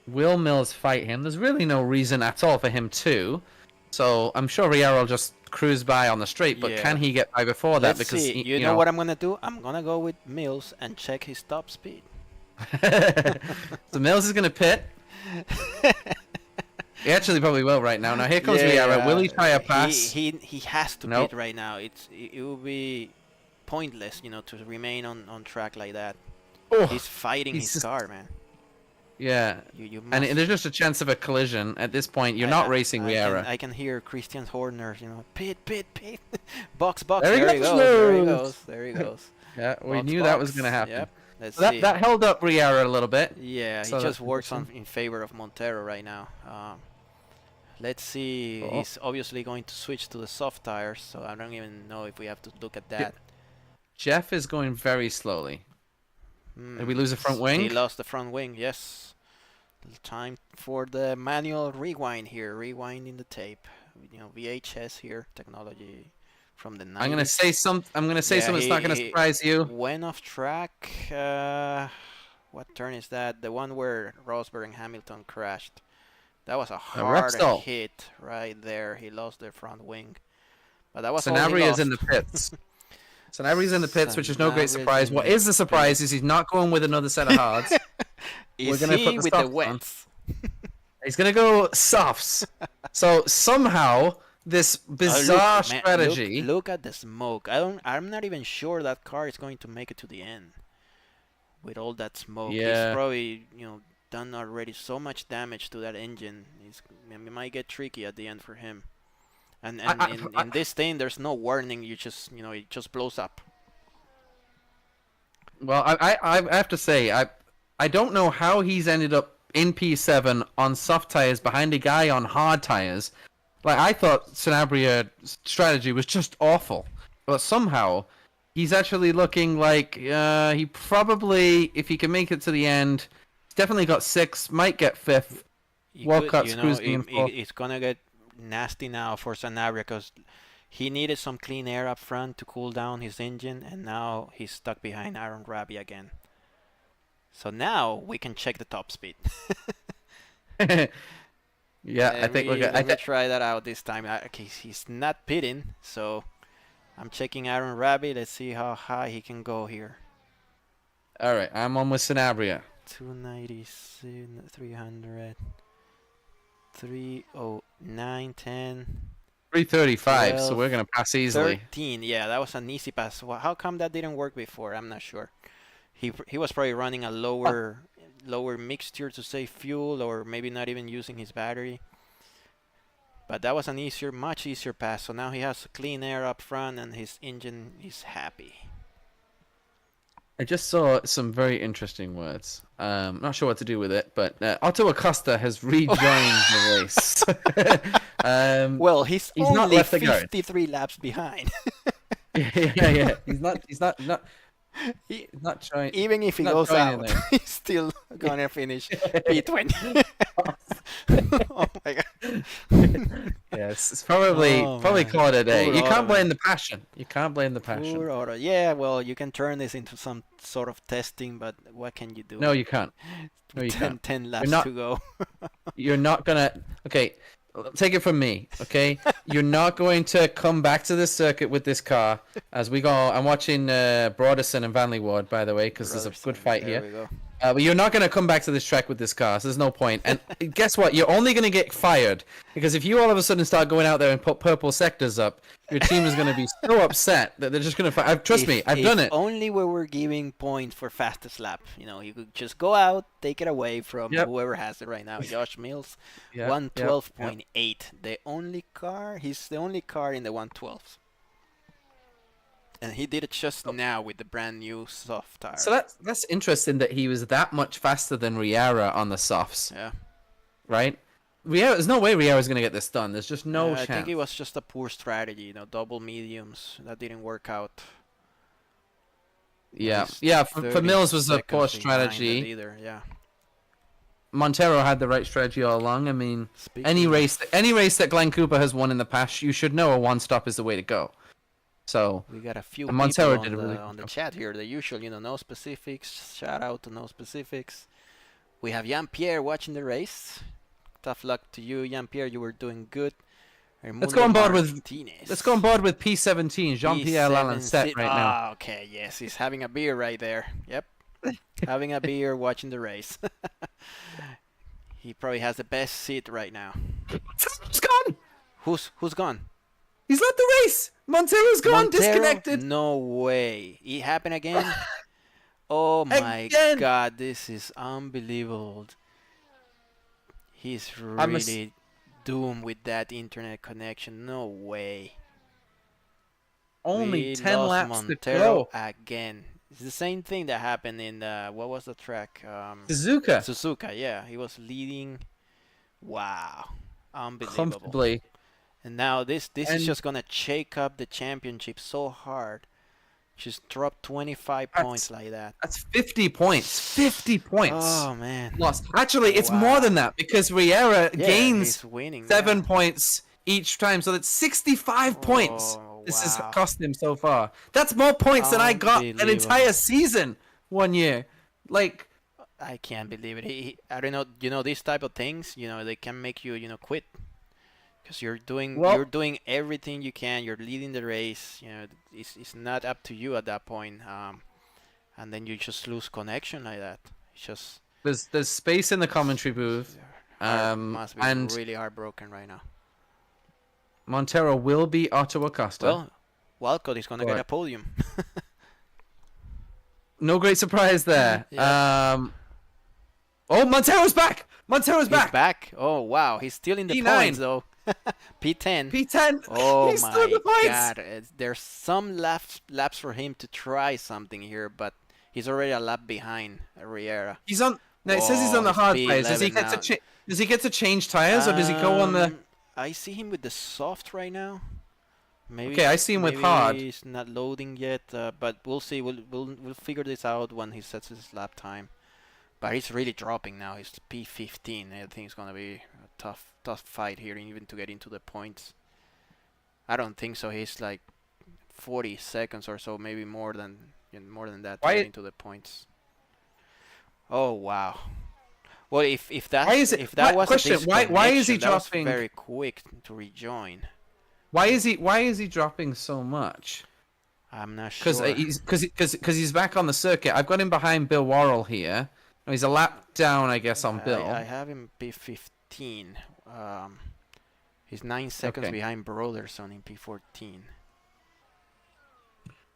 Will Mills fight him? There's really no reason at all for him to. So I'm sure Riera will just cruise by on the straight, but can he get by before that? Let's see. You know what I'm gonna do? I'm gonna go with Mills and check his top speed. So Mills is gonna pit. He actually probably will right now. Now here comes Riera. Will he try a pass? He has to pit right now. It will be pointless, to remain on track like that. Oh, he's fighting his car, man. Yeah, and there's just a chance of a collision at this point. You're not racing Riera. I can hear Christian Horner, pit. Box. There he goes. Yeah, we knew that was going to happen. Yep. Let's see. That held up Riera a little bit. Yeah, he just works in favor of Montero right now. Let's see. He's obviously going to switch to the soft tires, so I don't even know if we have to look at that. Jeff is going very slowly. Did we lose the front wing? He lost the front wing, yes. Time for the manual rewind here. Rewinding the tape. VHS here, technology from the 90s. I'm gonna say something that's not gonna surprise you. Went off track. What turn is that? The one where Rosberg and Hamilton crashed. That was a Rex hard stall. hit right there. He lost the front wing. But that was all he Sanabria is lost. in the pits. Sanabria's in the pits, which is no great Sanabria's surprise. in What the is the surprise is he's not going with another set of hards. Is gonna he put the with the softs on. wets? He's going to go softs. So somehow this bizarre Look, man, strategy. Look at the smoke. I'm not even sure that car is going to make it to the end. With all that smoke, Yeah. he's probably done already so much damage to that engine. It might get tricky at the end for him. And in this thing, there's no warning. You just it just blows up. Well, I have to say, I don't know how he's ended up in P7 on soft tires behind a guy on hard tires. Like, I thought Sanabria's strategy was just awful. But somehow, he's actually looking like he probably, if he can make it to the end, he's definitely got 6, might get 5th. Walcott's cruising in 4th. It's going to get nasty now for Sanabria because he needed some clean air up front to cool down his engine, and now he's stuck behind Aaron Rabi again. So now we can check the top speed. Yeah, I think let me try that out this time. Okay, he's not pitting, so I'm checking Aaron Rabi. Let's see how high he can go here. All right, I'm on with Sanabria. 290, 300, 309, 10. 335, 12, so we're going to pass easily. 13, yeah, that was an easy pass. Well, how come that didn't work before? I'm not sure. He was probably running a lower mixture to save fuel, or maybe not even using his battery. But that was an much easier pass. So now he has clean air up front, and his engine is happy. I just saw some very interesting words. Not sure what to do with it, but Otto Acosta has rejoined the race. Well, he's only not left the guard. 53 laps behind. yeah. He's not trying. Even if he goes out, he's still gonna finish P20. Oh my god. Yes, it's probably call it a day. Poor You can't Otto, blame the passion. You can't blame the passion. Poor Otto. Yeah, well, you can turn this into some sort of testing, but what can you do? No, you can't. No, you can't. 10 laps to go. You're not gonna. Okay, take it from me. Okay, you're not going to come back to this circuit with this car as we go. I'm watching Broderson and Van Leeuwen, by the way, because there's a good fight there here. We go. But you're not going to come back to this track with this car, so there's no point. And guess what? You're only going to get fired. Because if you all of a sudden start going out there and put purple sectors up, your team is going to be so upset that they're just going to fire. Trust me, I've done it. Only where we're giving points for fastest lap. You could just go out, take it away from whoever has it right now. Josh Mills, 112.8. The only car, he's the only car in the 112s. And he did it just now with the brand new soft tire. So that's interesting that he was that much faster than Riera on the softs. Yeah. Right? There's no way Riera's going to get this done. There's just no chance. I think it was just a poor strategy. Double mediums. That didn't work out. Yeah. For Mills was a poor strategy. Either. Yeah. Montero had the right strategy all along. I mean, any race that Glenn Cooper has won in the past, you should know a one-stop is the way to go. So we got a few Montero people on the chat here. The usual, no specifics. Shout out to no specifics. We have Jean-Pierre watching the race. Tough luck to you, Jean-Pierre. You were doing good. Let's go on board with P17. Jean-Pierre Lallanset right now. Okay, yes, he's having a beer right there. Yep, having a beer, watching the race. He probably has the best seat right now. Who's gone? Who's gone? He's left the race. Montero's gone, disconnected. No way. It happened again? Oh my god, this is unbelievable. He's really doomed with that internet connection. No way. Only 10 laps Montero to go. Again. It's the same thing that happened in what was the track? Suzuka. Suzuka, yeah. He was leading. Wow. Unbelievable. Comfortably. And now this is just gonna shake up the championship so hard. Just drop 25 points like that. That's 50 points. 50 points. Oh man. Lost. Actually, it's more than that because Riera gains 7 points each time, so that's 65 points. This has cost him so far. That's more points than I got an entire season one year. Like, I can't believe it. I don't know. These type of things. They can make you quit because you're doing everything you can. You're leading the race. It's not up to you at that point. And then you just lose connection like that. It's just There's space in the commentary booth. must be And really heartbroken right now. Montero will beat Otto Acosta. Well, Walcott is gonna get a podium. No great surprise there. Yeah. Oh, Montero's back! Montero's He's back. Oh wow, he's still in the P9. points though. P10. P10. Oh He's my still in the points. God! There's some laps for him to try something here, but he's already a lap behind Riera. He's on. No, it says he's on the hard tires. Does he get to change tires, or does he go on the? I see him with the soft right now. Maybe. Okay, I see him with hard. He's not loading yet, but we'll see. We'll figure this out when he sets his lap time. But he's really dropping now. He's P15. I think it's gonna be a tough fight here, even to get into the points. I don't think so. He's like 40 seconds or so, maybe more than that to get into the points. Oh wow. Well, if that was a disconnection, why is he that was dropping very quick to rejoin? Why is he dropping so much? I'm not sure. Because he's back on the circuit. I've got him behind Bill Worrell here. He's a lap down, I guess, on Bill. I have him P15. He's 9 seconds behind Broderson in P14.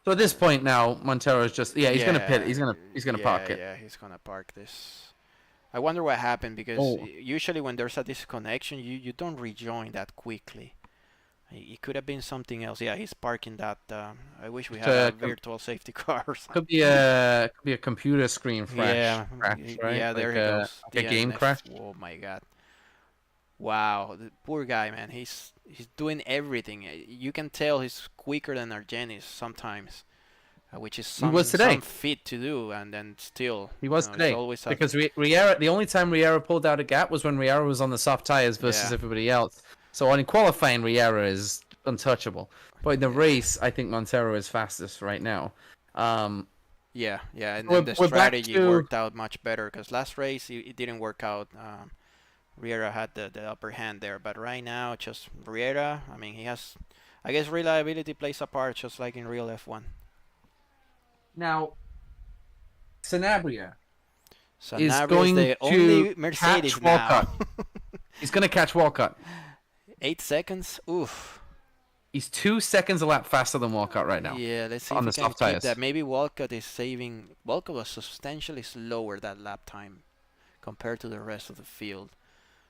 So at this point now, Montero's just he's gonna pit. He's gonna park it. Yeah, he's gonna park this. I wonder what happened because usually when there's a disconnection, you don't rejoin that quickly. It could have been something else. Yeah, he's parking that. I wish we had a virtual safety car or something. Could be a computer screen crash. Right? Yeah, there he goes. A game crash. Oh my God! Wow, the poor guy, man. He's doing everything. You can tell he's quicker than Argenis sometimes, which is some feat to do, and then still he was today because Riera. The only time Riera pulled out a gap was when Riera was on the soft tires versus everybody else. So in qualifying, Riera is untouchable. But in the race, I think Montero is fastest right now. And then the strategy worked out much better because last race it didn't work out. Riera had the upper hand there, but right now, just Riera. I mean, he has. I guess reliability plays a part, just like in real F1. Now, Sanabria is going the only Mercedes now. He's going to catch Walcott. 8 seconds. Oof. He's 2 seconds a lap faster than Walcott right now. Yeah, let's see if we can keep that. Maybe Walcott is saving. Walcott was substantially slower that lap time compared to the rest of the field.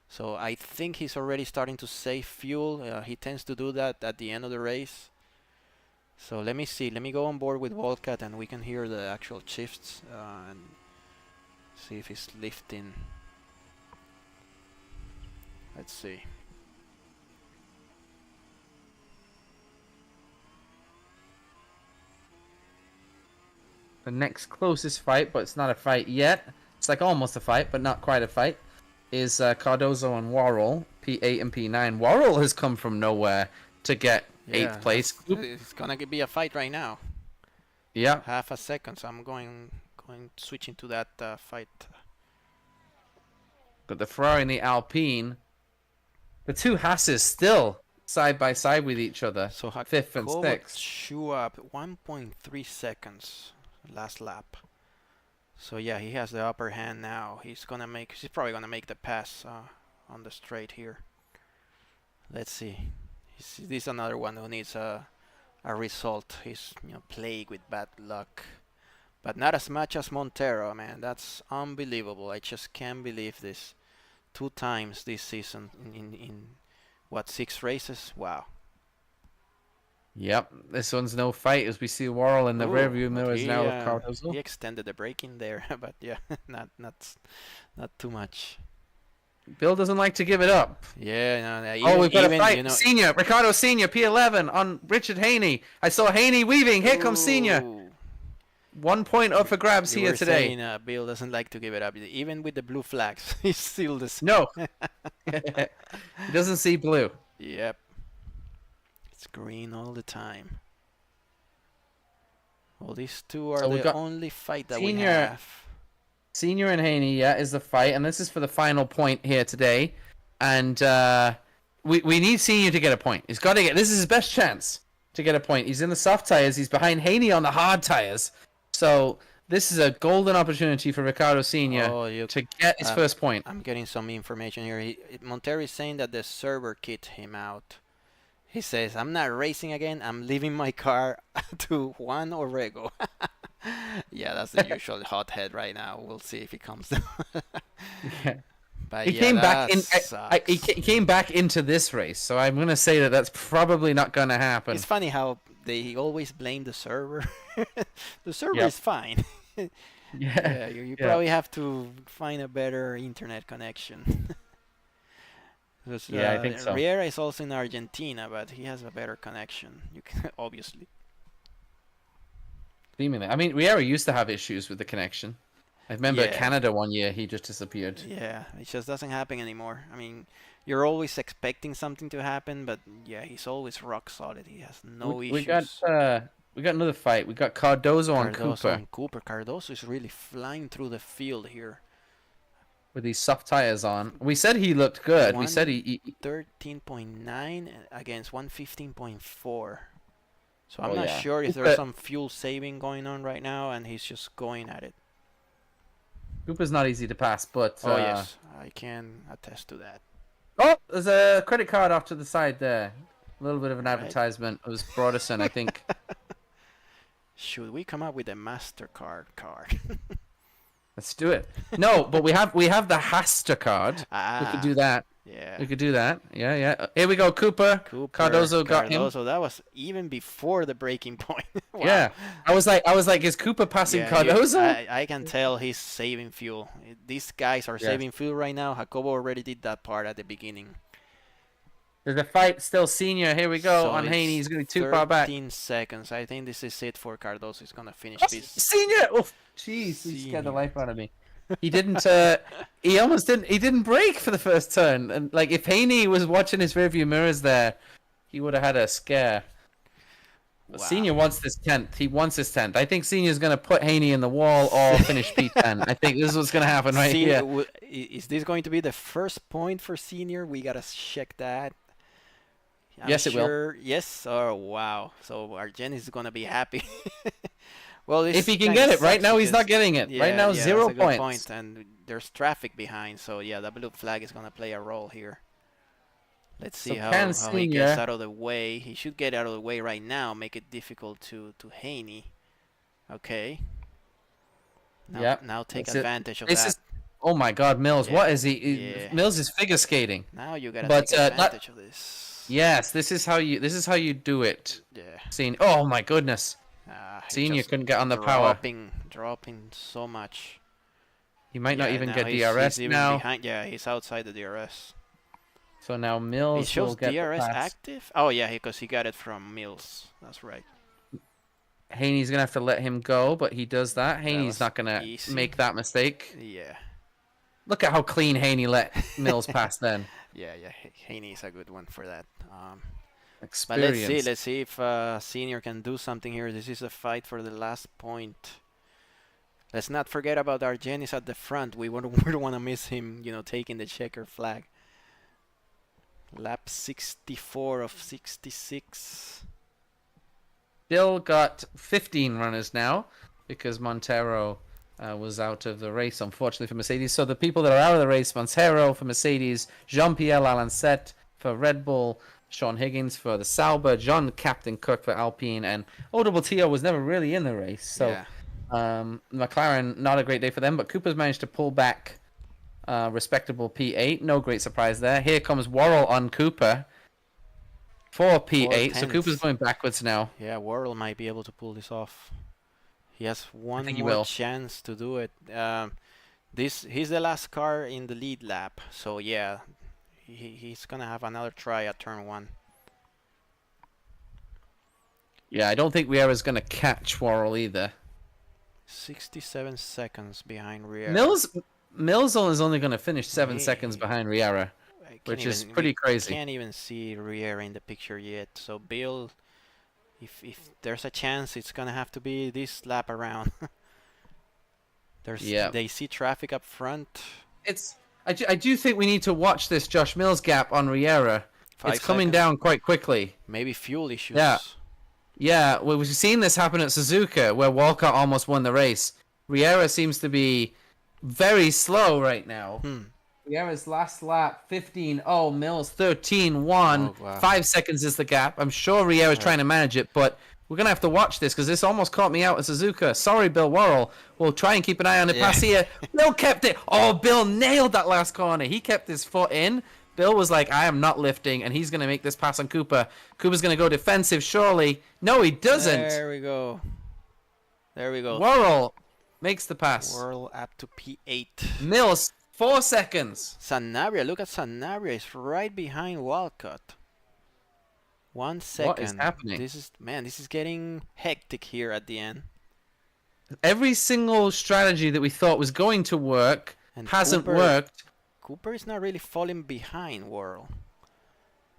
So I think he's already starting to save fuel. He tends to do that at the end of the race. So let me see. Let me go on board with Walcott and we can hear the actual shifts and see if he's lifting. Let's see. The next closest fight, but it's not a fight yet. It's like almost a fight, but not quite a fight, is Cardozo and Worrell, P8 and P9. Worrell has come from nowhere to get 8th place. It's gonna be a fight right now. Yeah. Half a second, so I'm switching to that fight. Got the Ferrari and the Alpine. The two Hasses still side by side with each other. So 5th and 6th. Shoe up 1.3 seconds last lap. So yeah, he has the upper hand now. He's probably gonna make the pass on the straight here. Let's see. This is another one who needs a result. He's plagued with bad luck, but not as much as Montero, man. That's unbelievable. I just can't believe this. 2 times this season in what, 6 races? Wow. Yep, this one's no fight as we see Worrell in the rearview mirrors now with Cardozo. He extended the braking there, but yeah, not too much. Bill doesn't like to give it up. Yeah, we've got a fight. Senior, Ricardo Senior, P11 on Richard Haney. I saw Haney weaving. Here comes Senior. 1 point up for grabs here today. Saying, Bill doesn't like to give it up, even with the blue flags. He's still the same. No, he doesn't see blue. Yep. It's green all the time. Well, these two are the only fight that we have. Senior and Haney, is the fight, and this is for the final point here today. And we need Senior to get a point. He's got to get. This is his best chance to get a point. He's in the soft tires. He's behind Haney on the hard tires. So this is a golden opportunity for Ricardo Senior to get his first point. I'm getting some information here. Montero is saying that the server kicked him out. He says, "I'm not racing again. I'm leaving my car to Juan Orrego." Yeah, that's the usual hothead right now. We'll see if he comes down. Yeah. But he came back in. He came back into this race, so I'm gonna say that that's probably not gonna happen. It's funny how they always blame the server. The server is fine. Yeah, you probably have to find a better internet connection. I think so. Riera is also in Argentina, but he has a better connection. You can obviously. Seemingly. I mean, Riera used to have issues with the connection. I remember Canada one year, he just disappeared. Yeah, it just doesn't happen anymore. I mean, you're always expecting something to happen, but yeah, he's always rock solid. He has no issues. We got another fight. We got Cardozo on Cooper. Cardozo is really flying through the field here. With these soft tires on. We said he looked good. We said he 13.9 against 115.4. So I'm not sure if there's some fuel saving going on right now, and he's just going at it. Cooper's not easy to pass, but... yes, I can attest to that. Oh, there's a credit card off to the side there. A little bit of an advertisement. It was Broderson, I think. Should we come up with a MasterCard card? Let's do it. No, but we have the Haster card. We could do that. Yeah. We could do that. Yeah. Here we go, Cooper. Cardozo got him. That was even before the breaking point. Wow. Yeah. I was like, is Cooper passing Cardozo? I can tell he's saving fuel. These guys are saving fuel right now. Jacobo already did that part at the beginning. There's a fight still. Senior. Here we go on Haney. He's going to be too far back. 13 seconds. I think this is it for Cardozo. He's going to finish this. Senior! Oh, jeez. He scared the life out of me. He didn't. He almost didn't. He didn't brake for the first turn. And like, if Haney was watching his rearview mirrors there, he would have had a scare. Wow. Senior wants this 10th. He wants his 10th. I think Senior's going to put Haney in the wall or finish P10. I think this is what's going to happen right here. Is this going to be the first point for Senior? We got to check that. Yes, it will. Yes. Oh, wow. So Arjen is going to be happy. Well, if he can get it. Right now, he's not getting it. Right now, 0 points. And there's traffic behind. So, yeah, the blue flag is going to play a role here. Let's see how he gets out of the way. He should get out of the way right now. Make it difficult to Haney. Okay. Now take advantage of that. Oh, my God, Mills. What is he? Mills is figure skating. Now you got to take advantage of this. Yes, this is how you do it. Yeah. Oh, my goodness. Senior couldn't get on the power. Dropping so much. He might not even get DRS now. Yeah, he's outside the DRS. So now Mills will get DRS active? Oh, yeah, because he got it from Mills. That's right. Haney's going to have to let him go, but he does that. Haney's not going to make that mistake. Yeah. Look at how clean Haney let Mills pass then. Yeah, Haney's a good one for that. Experience. But let's see if Senior can do something here. This is a fight for the last point. Let's not forget about Argenis at the front. We don't want to miss him, taking the checker flag. Lap 64 of 66. Still got 15 runners now because Montero was out of the race, unfortunately, for Mercedes. So the people that are out of the race, Montero for Mercedes, Jean-Pierre Lalancette for Red Bull, Sean Higgins for the Sauber, John Captain Cook for Alpine, and Tio was never really in the race. So McLaren, not a great day for them, but Cooper's managed to pull back respectable P8. No great surprise there. Here comes Worrell on Cooper for P8. So Cooper's going backwards now. Yeah, Worrell might be able to pull this off. He has one more chance to do it. He's the last car in the lead lap. So yeah, he's going to have another try at turn 1. Yeah, I don't think Riera's going to catch Worrell either. 67 seconds behind Riera. Mills is only going to finish 7 seconds behind Riera, which is pretty crazy. Can't even see Riera in the picture yet. So Bill, if there's a chance, it's going to have to be this lap around. They see traffic up front. I do think we need to watch this Josh Mills gap on Riera. It's coming down quite quickly. Maybe fuel issues. Yeah, well, we've seen this happen at Suzuka, where Walcott almost won the race. Riera seems to be very slow right now. Riera's last lap, 15.0, Mills 13.1. Oh, wow. 5 seconds is the gap. I'm sure Riera's trying to manage it, but we're going to have to watch this because this almost caught me out at Suzuka. Sorry, Bill Worrell. We'll try and keep an eye on the pass here. Bill kept it. Oh, Bill nailed that last corner. He kept his foot in. Bill was like, I am not lifting, and he's going to make this pass on Cooper. Cooper's going to go defensive, surely. No, he doesn't. There we go. Worrell makes the pass. Worrell up to P8. Mills, 4 seconds. Sanabria, look at Sanabria. It's right behind Walcott. 1 second. What is happening? This is getting hectic here at the end. Every single strategy that we thought was going to work hasn't worked. Cooper is not really falling behind Worrell.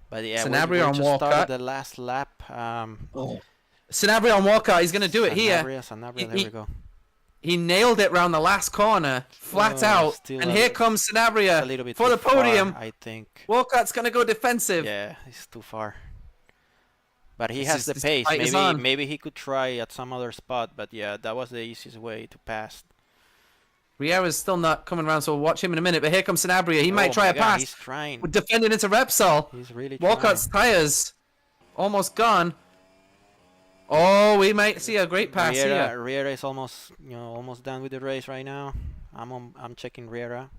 But yeah, Sanabria we on just Walcott. started the last lap. Sanabria on Walcott. He's going to do it here. Sanabria, there we go. He nailed it round the last corner, flat out. And here comes Sanabria for the podium. Far, I think. Walcott's going to go defensive. Yeah, he's too far. But he has the pace. Maybe he could try at some other spot. But yeah, that was the easiest way to pass. Riera's still not coming around, so we'll watch him in a minute. But here comes Sanabria. He might try a pass. He's trying. Defending into Repsol. He's really Walcott's tires almost gone. Oh, we might see a great pass here. Riera is almost done with the race right now. I'm checking Riera.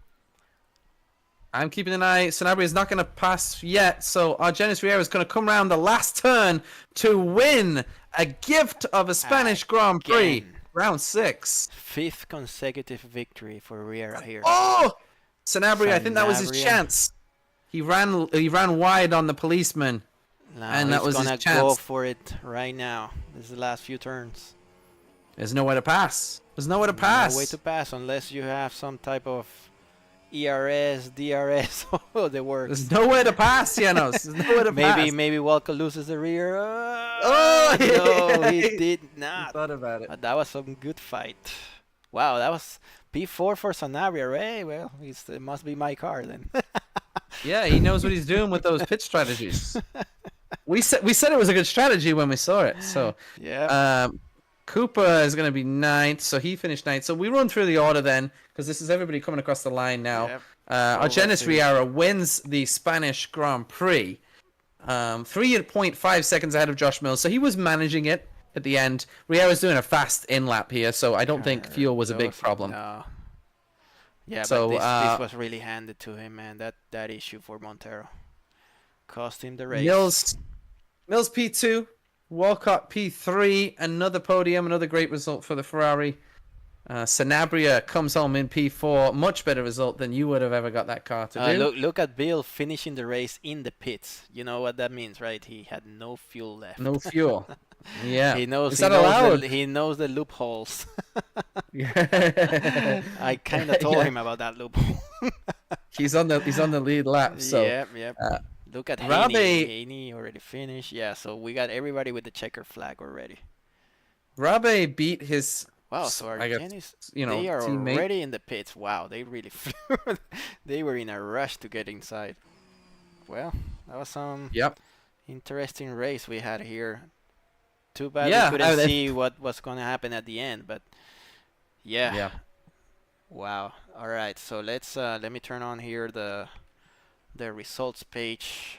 I'm keeping an eye. Sanabria is not going to pass yet, so our Janos Riera is going to come around the last turn to win a gift of a Spanish Grand Prix. Round 6. 5th consecutive victory for Riera here. Oh! Sanabria, I think that was his chance. He ran wide on the policeman. And that was his chance. He's gonna go for it right now. This is the last few turns. There's nowhere to pass. No way to pass unless you have some type of ERS, DRS. Oh, they work. There's nowhere to pass, Janos. There's nowhere to pass. Maybe Walker loses the rear. Oh, no, he did not. I thought about it. But that was some good fight. Wow, that was P4 for Sanabria. Hey, well, it must be my car then. Yeah, he knows what he's doing with those pit strategies. We said it was a good strategy when we saw it. So yeah. Cooper is going to be 9th, so he finished 9th. So we run through the order then, because this is everybody coming across the line now. Yep. Our Janos Riera wins the Spanish Grand Prix, 3.5 seconds ahead of Josh Mills. So he was managing it at the end. Riera's doing a fast in-lap here, so I don't think fuel was a big problem. No. Yeah, so, but this was really handed to him, man. That issue for Montero cost him the race. Mills P2. Walcott P3, another podium, another great result for the Ferrari. Sanabria comes home in P4, much better result than you would have ever got that car to do. Look at Bill finishing the race in the pits. You know what that means, right? He had no fuel left. No fuel. Yeah. He knows. Is that allowed? He knows the loopholes. Yeah. I kind of told him about that loophole. He's on the lead lap. So. Yep. Look at Haney already finished. Yeah, so we got everybody with the checker flag already. Rabe beat his. Wow, so our they are teammate. already in the pits. Wow, they really flew. They were in a rush to get inside. Well, that was some interesting race we had here. Too bad we couldn't see what was going to happen at the end, but yeah. Wow. All right, so let me turn on here the results page.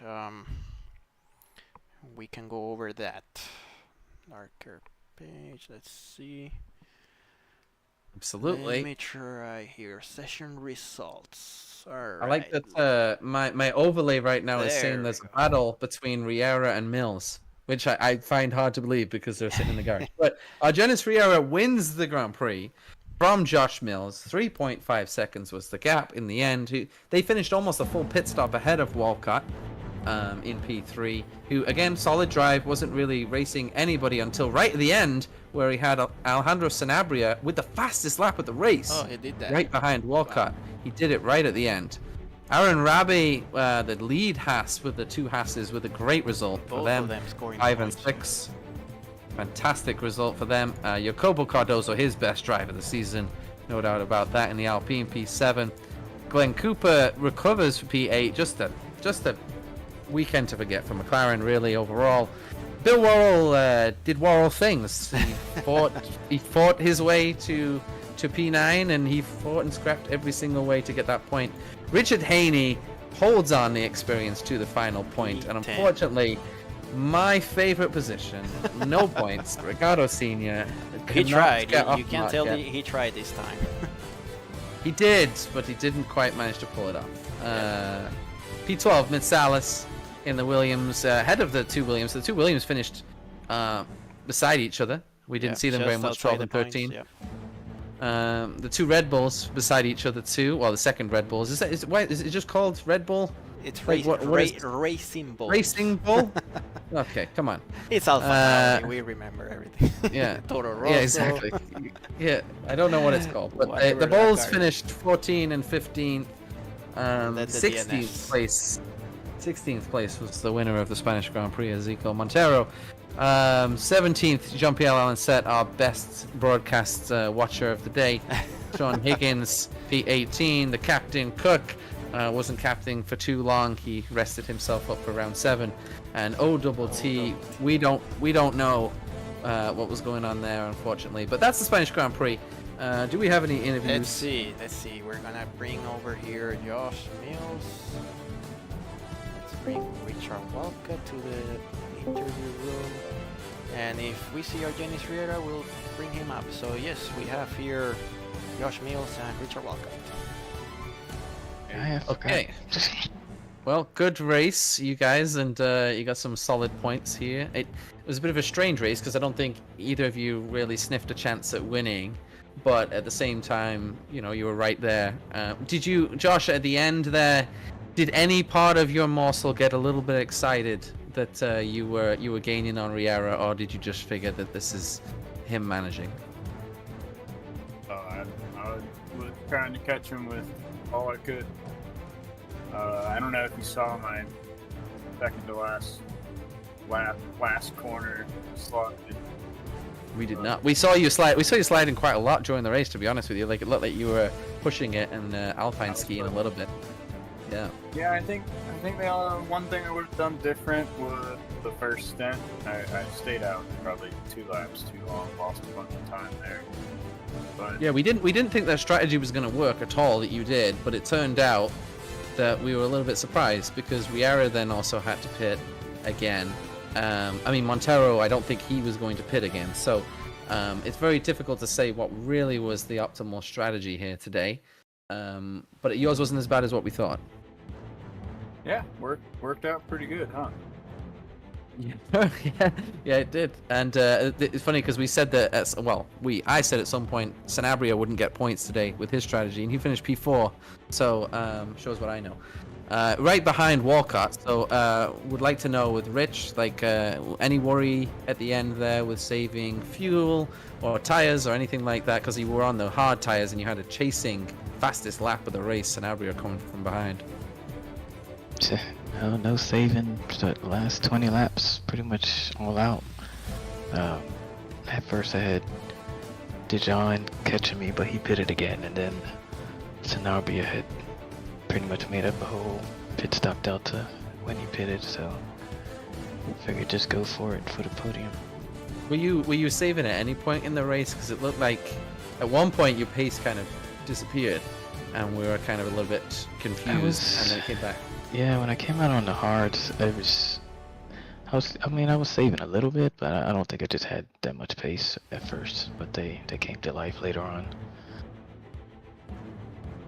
We can go over that. Marker page. Let's see. Absolutely. Let me try here. Session results. All right. I like that my overlay right now is saying there's a battle between Riera and Mills, which I find hard to believe because they're sitting in the garage. But Janos Riera wins the Grand Prix from Josh Mills. 3.5 seconds was the gap in the end. They finished almost a full pit stop ahead of Walcott in P3, who, again, solid drive, wasn't really racing anybody until right at the end, where he had Alejandro Sanabria with the fastest lap of the race. Oh, he did that. Right behind Walcott. Wow. He did it right at the end. Aaron Rabe, the lead Haas with the two Haas's, with a great result for them. Both of them scoring 5 points. and 6. Fantastic result for them. Jacobo Cardozo, his best drive of the season, no doubt about that, in the Alpine P7. Glenn Cooper recovers for P8, just a weekend to forget for McLaren, really, overall. Bill Worrell did Worrell things. He fought his way to P9, and he fought and scrapped every single way to get that point. Richard Haney holds on the experience to the final point, and unfortunately, my favorite position, no points. Ricardo Senior. He tried. You can't tell me he tried this time. He did, but he didn't quite manage to pull it off. P12, Mitsalis in the Williams, ahead of the two Williams. The two Williams finished beside each other. We didn't see them very much, 12 and 13. Points, the two Red Bulls beside each other too. Well, the second Red Bulls. Is it just called Red Bull? It's like, Racing Bull. Racing Bull? Okay, come on. It's Alpha. We remember everything. Yeah. Toro Rosso. Yeah, exactly. Yeah, I don't know what it's called, but the Bulls finished 14 and 15. 16th place. 16th place was the winner of the Spanish Grand Prix, Ezequiel Montero. 17th, Jean-Pierre Alancet, our best broadcast watcher of the day. Sean Higgins, P18. The captain, Cook, wasn't captaining for too long. He rested himself up for round 7. And OTT, we don't know what was going on there, unfortunately. But that's the Spanish Grand Prix. Do we have any interviews? Let's see. We're gonna bring over here Josh Mills. Let's bring Richard Walker to the interview room. And if we see Argenis Riera, we'll bring him up. So yes, we have here Josh Mills and Richard Walker. Okay. Well, good race, you guys, and you got some solid points here. It was a bit of a strange race because I don't think either of you really sniffed a chance at winning, but at the same time, you know, you were right there. Did you, Josh, at the end there, did any part of your morsel get a little bit excited that you were gaining on Riera, or did you just figure that this is him managing? I was trying to catch him with all I could. I don't know if you saw my second to last corner slide. We did not. We saw you sliding quite a lot during the race, to be honest with you. Like, it looked like you were pushing it and alpine skiing a little bit. Yeah. Yeah, I think the one thing I would have done different was the first stint. I stayed out probably 2 laps too long, lost a bunch of time there. But yeah, we didn't think that strategy was going to work at all that you did, but it turned out that we were a little bit surprised because Riera then also had to pit again. I mean, Montero, I don't think he was going to pit again, so it's very difficult to say what really was the optimal strategy here today. But yours wasn't as bad as what we thought. yeah, worked out pretty good, huh? Yeah, it did. And it's funny because we said that I said at some point Sanabria wouldn't get points today with his strategy, and he finished P4. So shows what I know. Right behind Walcott. So would like to know with Rich, like any worry at the end there with saving fuel or tires or anything like that, because you were on the hard tires and you had a chasing fastest lap of the race, Sanabria coming from behind. No saving. The last 20 laps, pretty much all out. At first I had Dijon catching me, but he pitted again, and then Sanabria had pretty much made up a whole pit stop delta when he pitted, so figured just go for it for the podium. Were you saving at any point in the race? Because it looked like at one point your pace kind of disappeared, and we were kind of a little bit confused, and then it came back. Yeah, when I came out on the hards, I was saving a little bit, but I don't think I just had that much pace at first, but they came to life later on.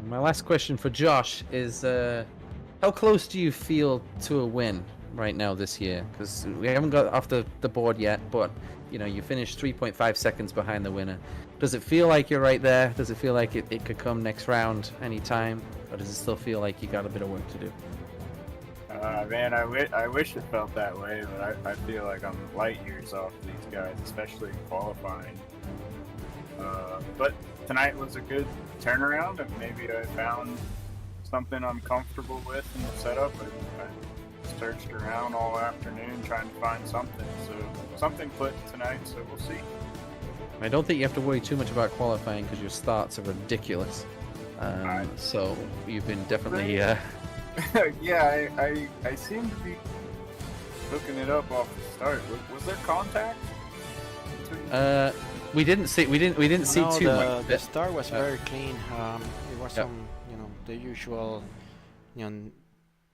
My last question for Josh is, how close do you feel to a win right now this year? Because we haven't got off the board yet, but you know, you finished 3.5 seconds behind the winner. Does it feel like you're right there? Does it feel like it could come next round anytime? Or does it still feel like you got a bit of work to do? Man, I wish it felt that way, but I feel like I'm light years off these guys, especially in qualifying. But tonight was a good turnaround, and maybe I found something I'm comfortable with in the setup. I searched around all afternoon trying to find something, so something clicked tonight, so we'll see. I don't think you have to worry too much about qualifying because your starts are ridiculous. So you've been definitely. Yeah, I seem to be looking it up off the start. Was there contact? We didn't see No, too much. the start was very clean. There was some, the usual,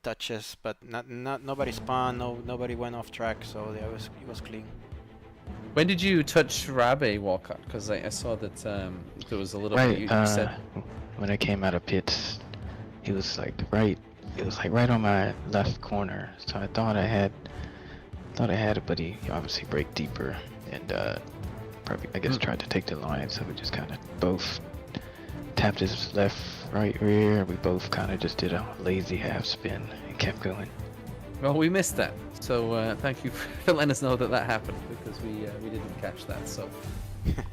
touches, but nobody spun, nobody went off track, so it was clean. When did you touch Rabe, Walcott? Because I saw that there was a little bit you said. When I came out of pits, he was like right. It was like right on my left corner. So I thought I had it, but he obviously braked deeper and probably I guess tried to take the line. So we just kind of both tapped his right rear. We both kind of just did a lazy half spin and kept going. Well, we missed that, so thank you for letting us know that happened because we didn't catch that. So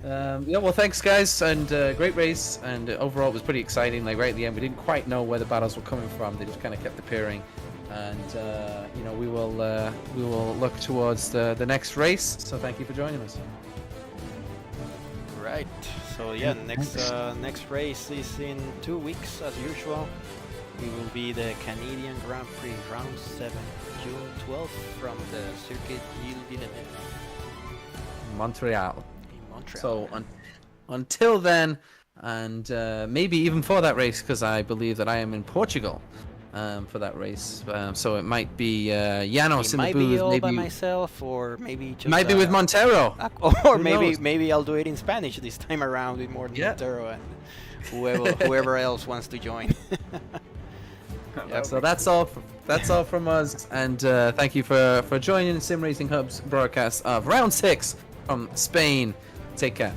yeah, well, thanks guys, and great race, and overall it was pretty exciting. Like right at the end, we didn't quite know where the battles were coming from. They just kind of kept appearing, and we will look towards the next race. So thank you for joining us. Right. So yeah, next race is in 2 weeks as usual. It will be the Canadian Grand Prix Round 7, June 12th from the Circuit de Montreal. in Montreal. So until then, and maybe even for that race, because I believe that I am in Portugal for that race. So it might be Janos in the might booth. be all maybe by myself, or maybe just might be with Montero. or Who maybe knows? maybe I'll do it in Spanish this time around with more Yeah. Montero and whoever else wants to join. Yeah, so that's all from us, and thank you for joining SimRacingHub's broadcast of Round 6 from Spain. Take care.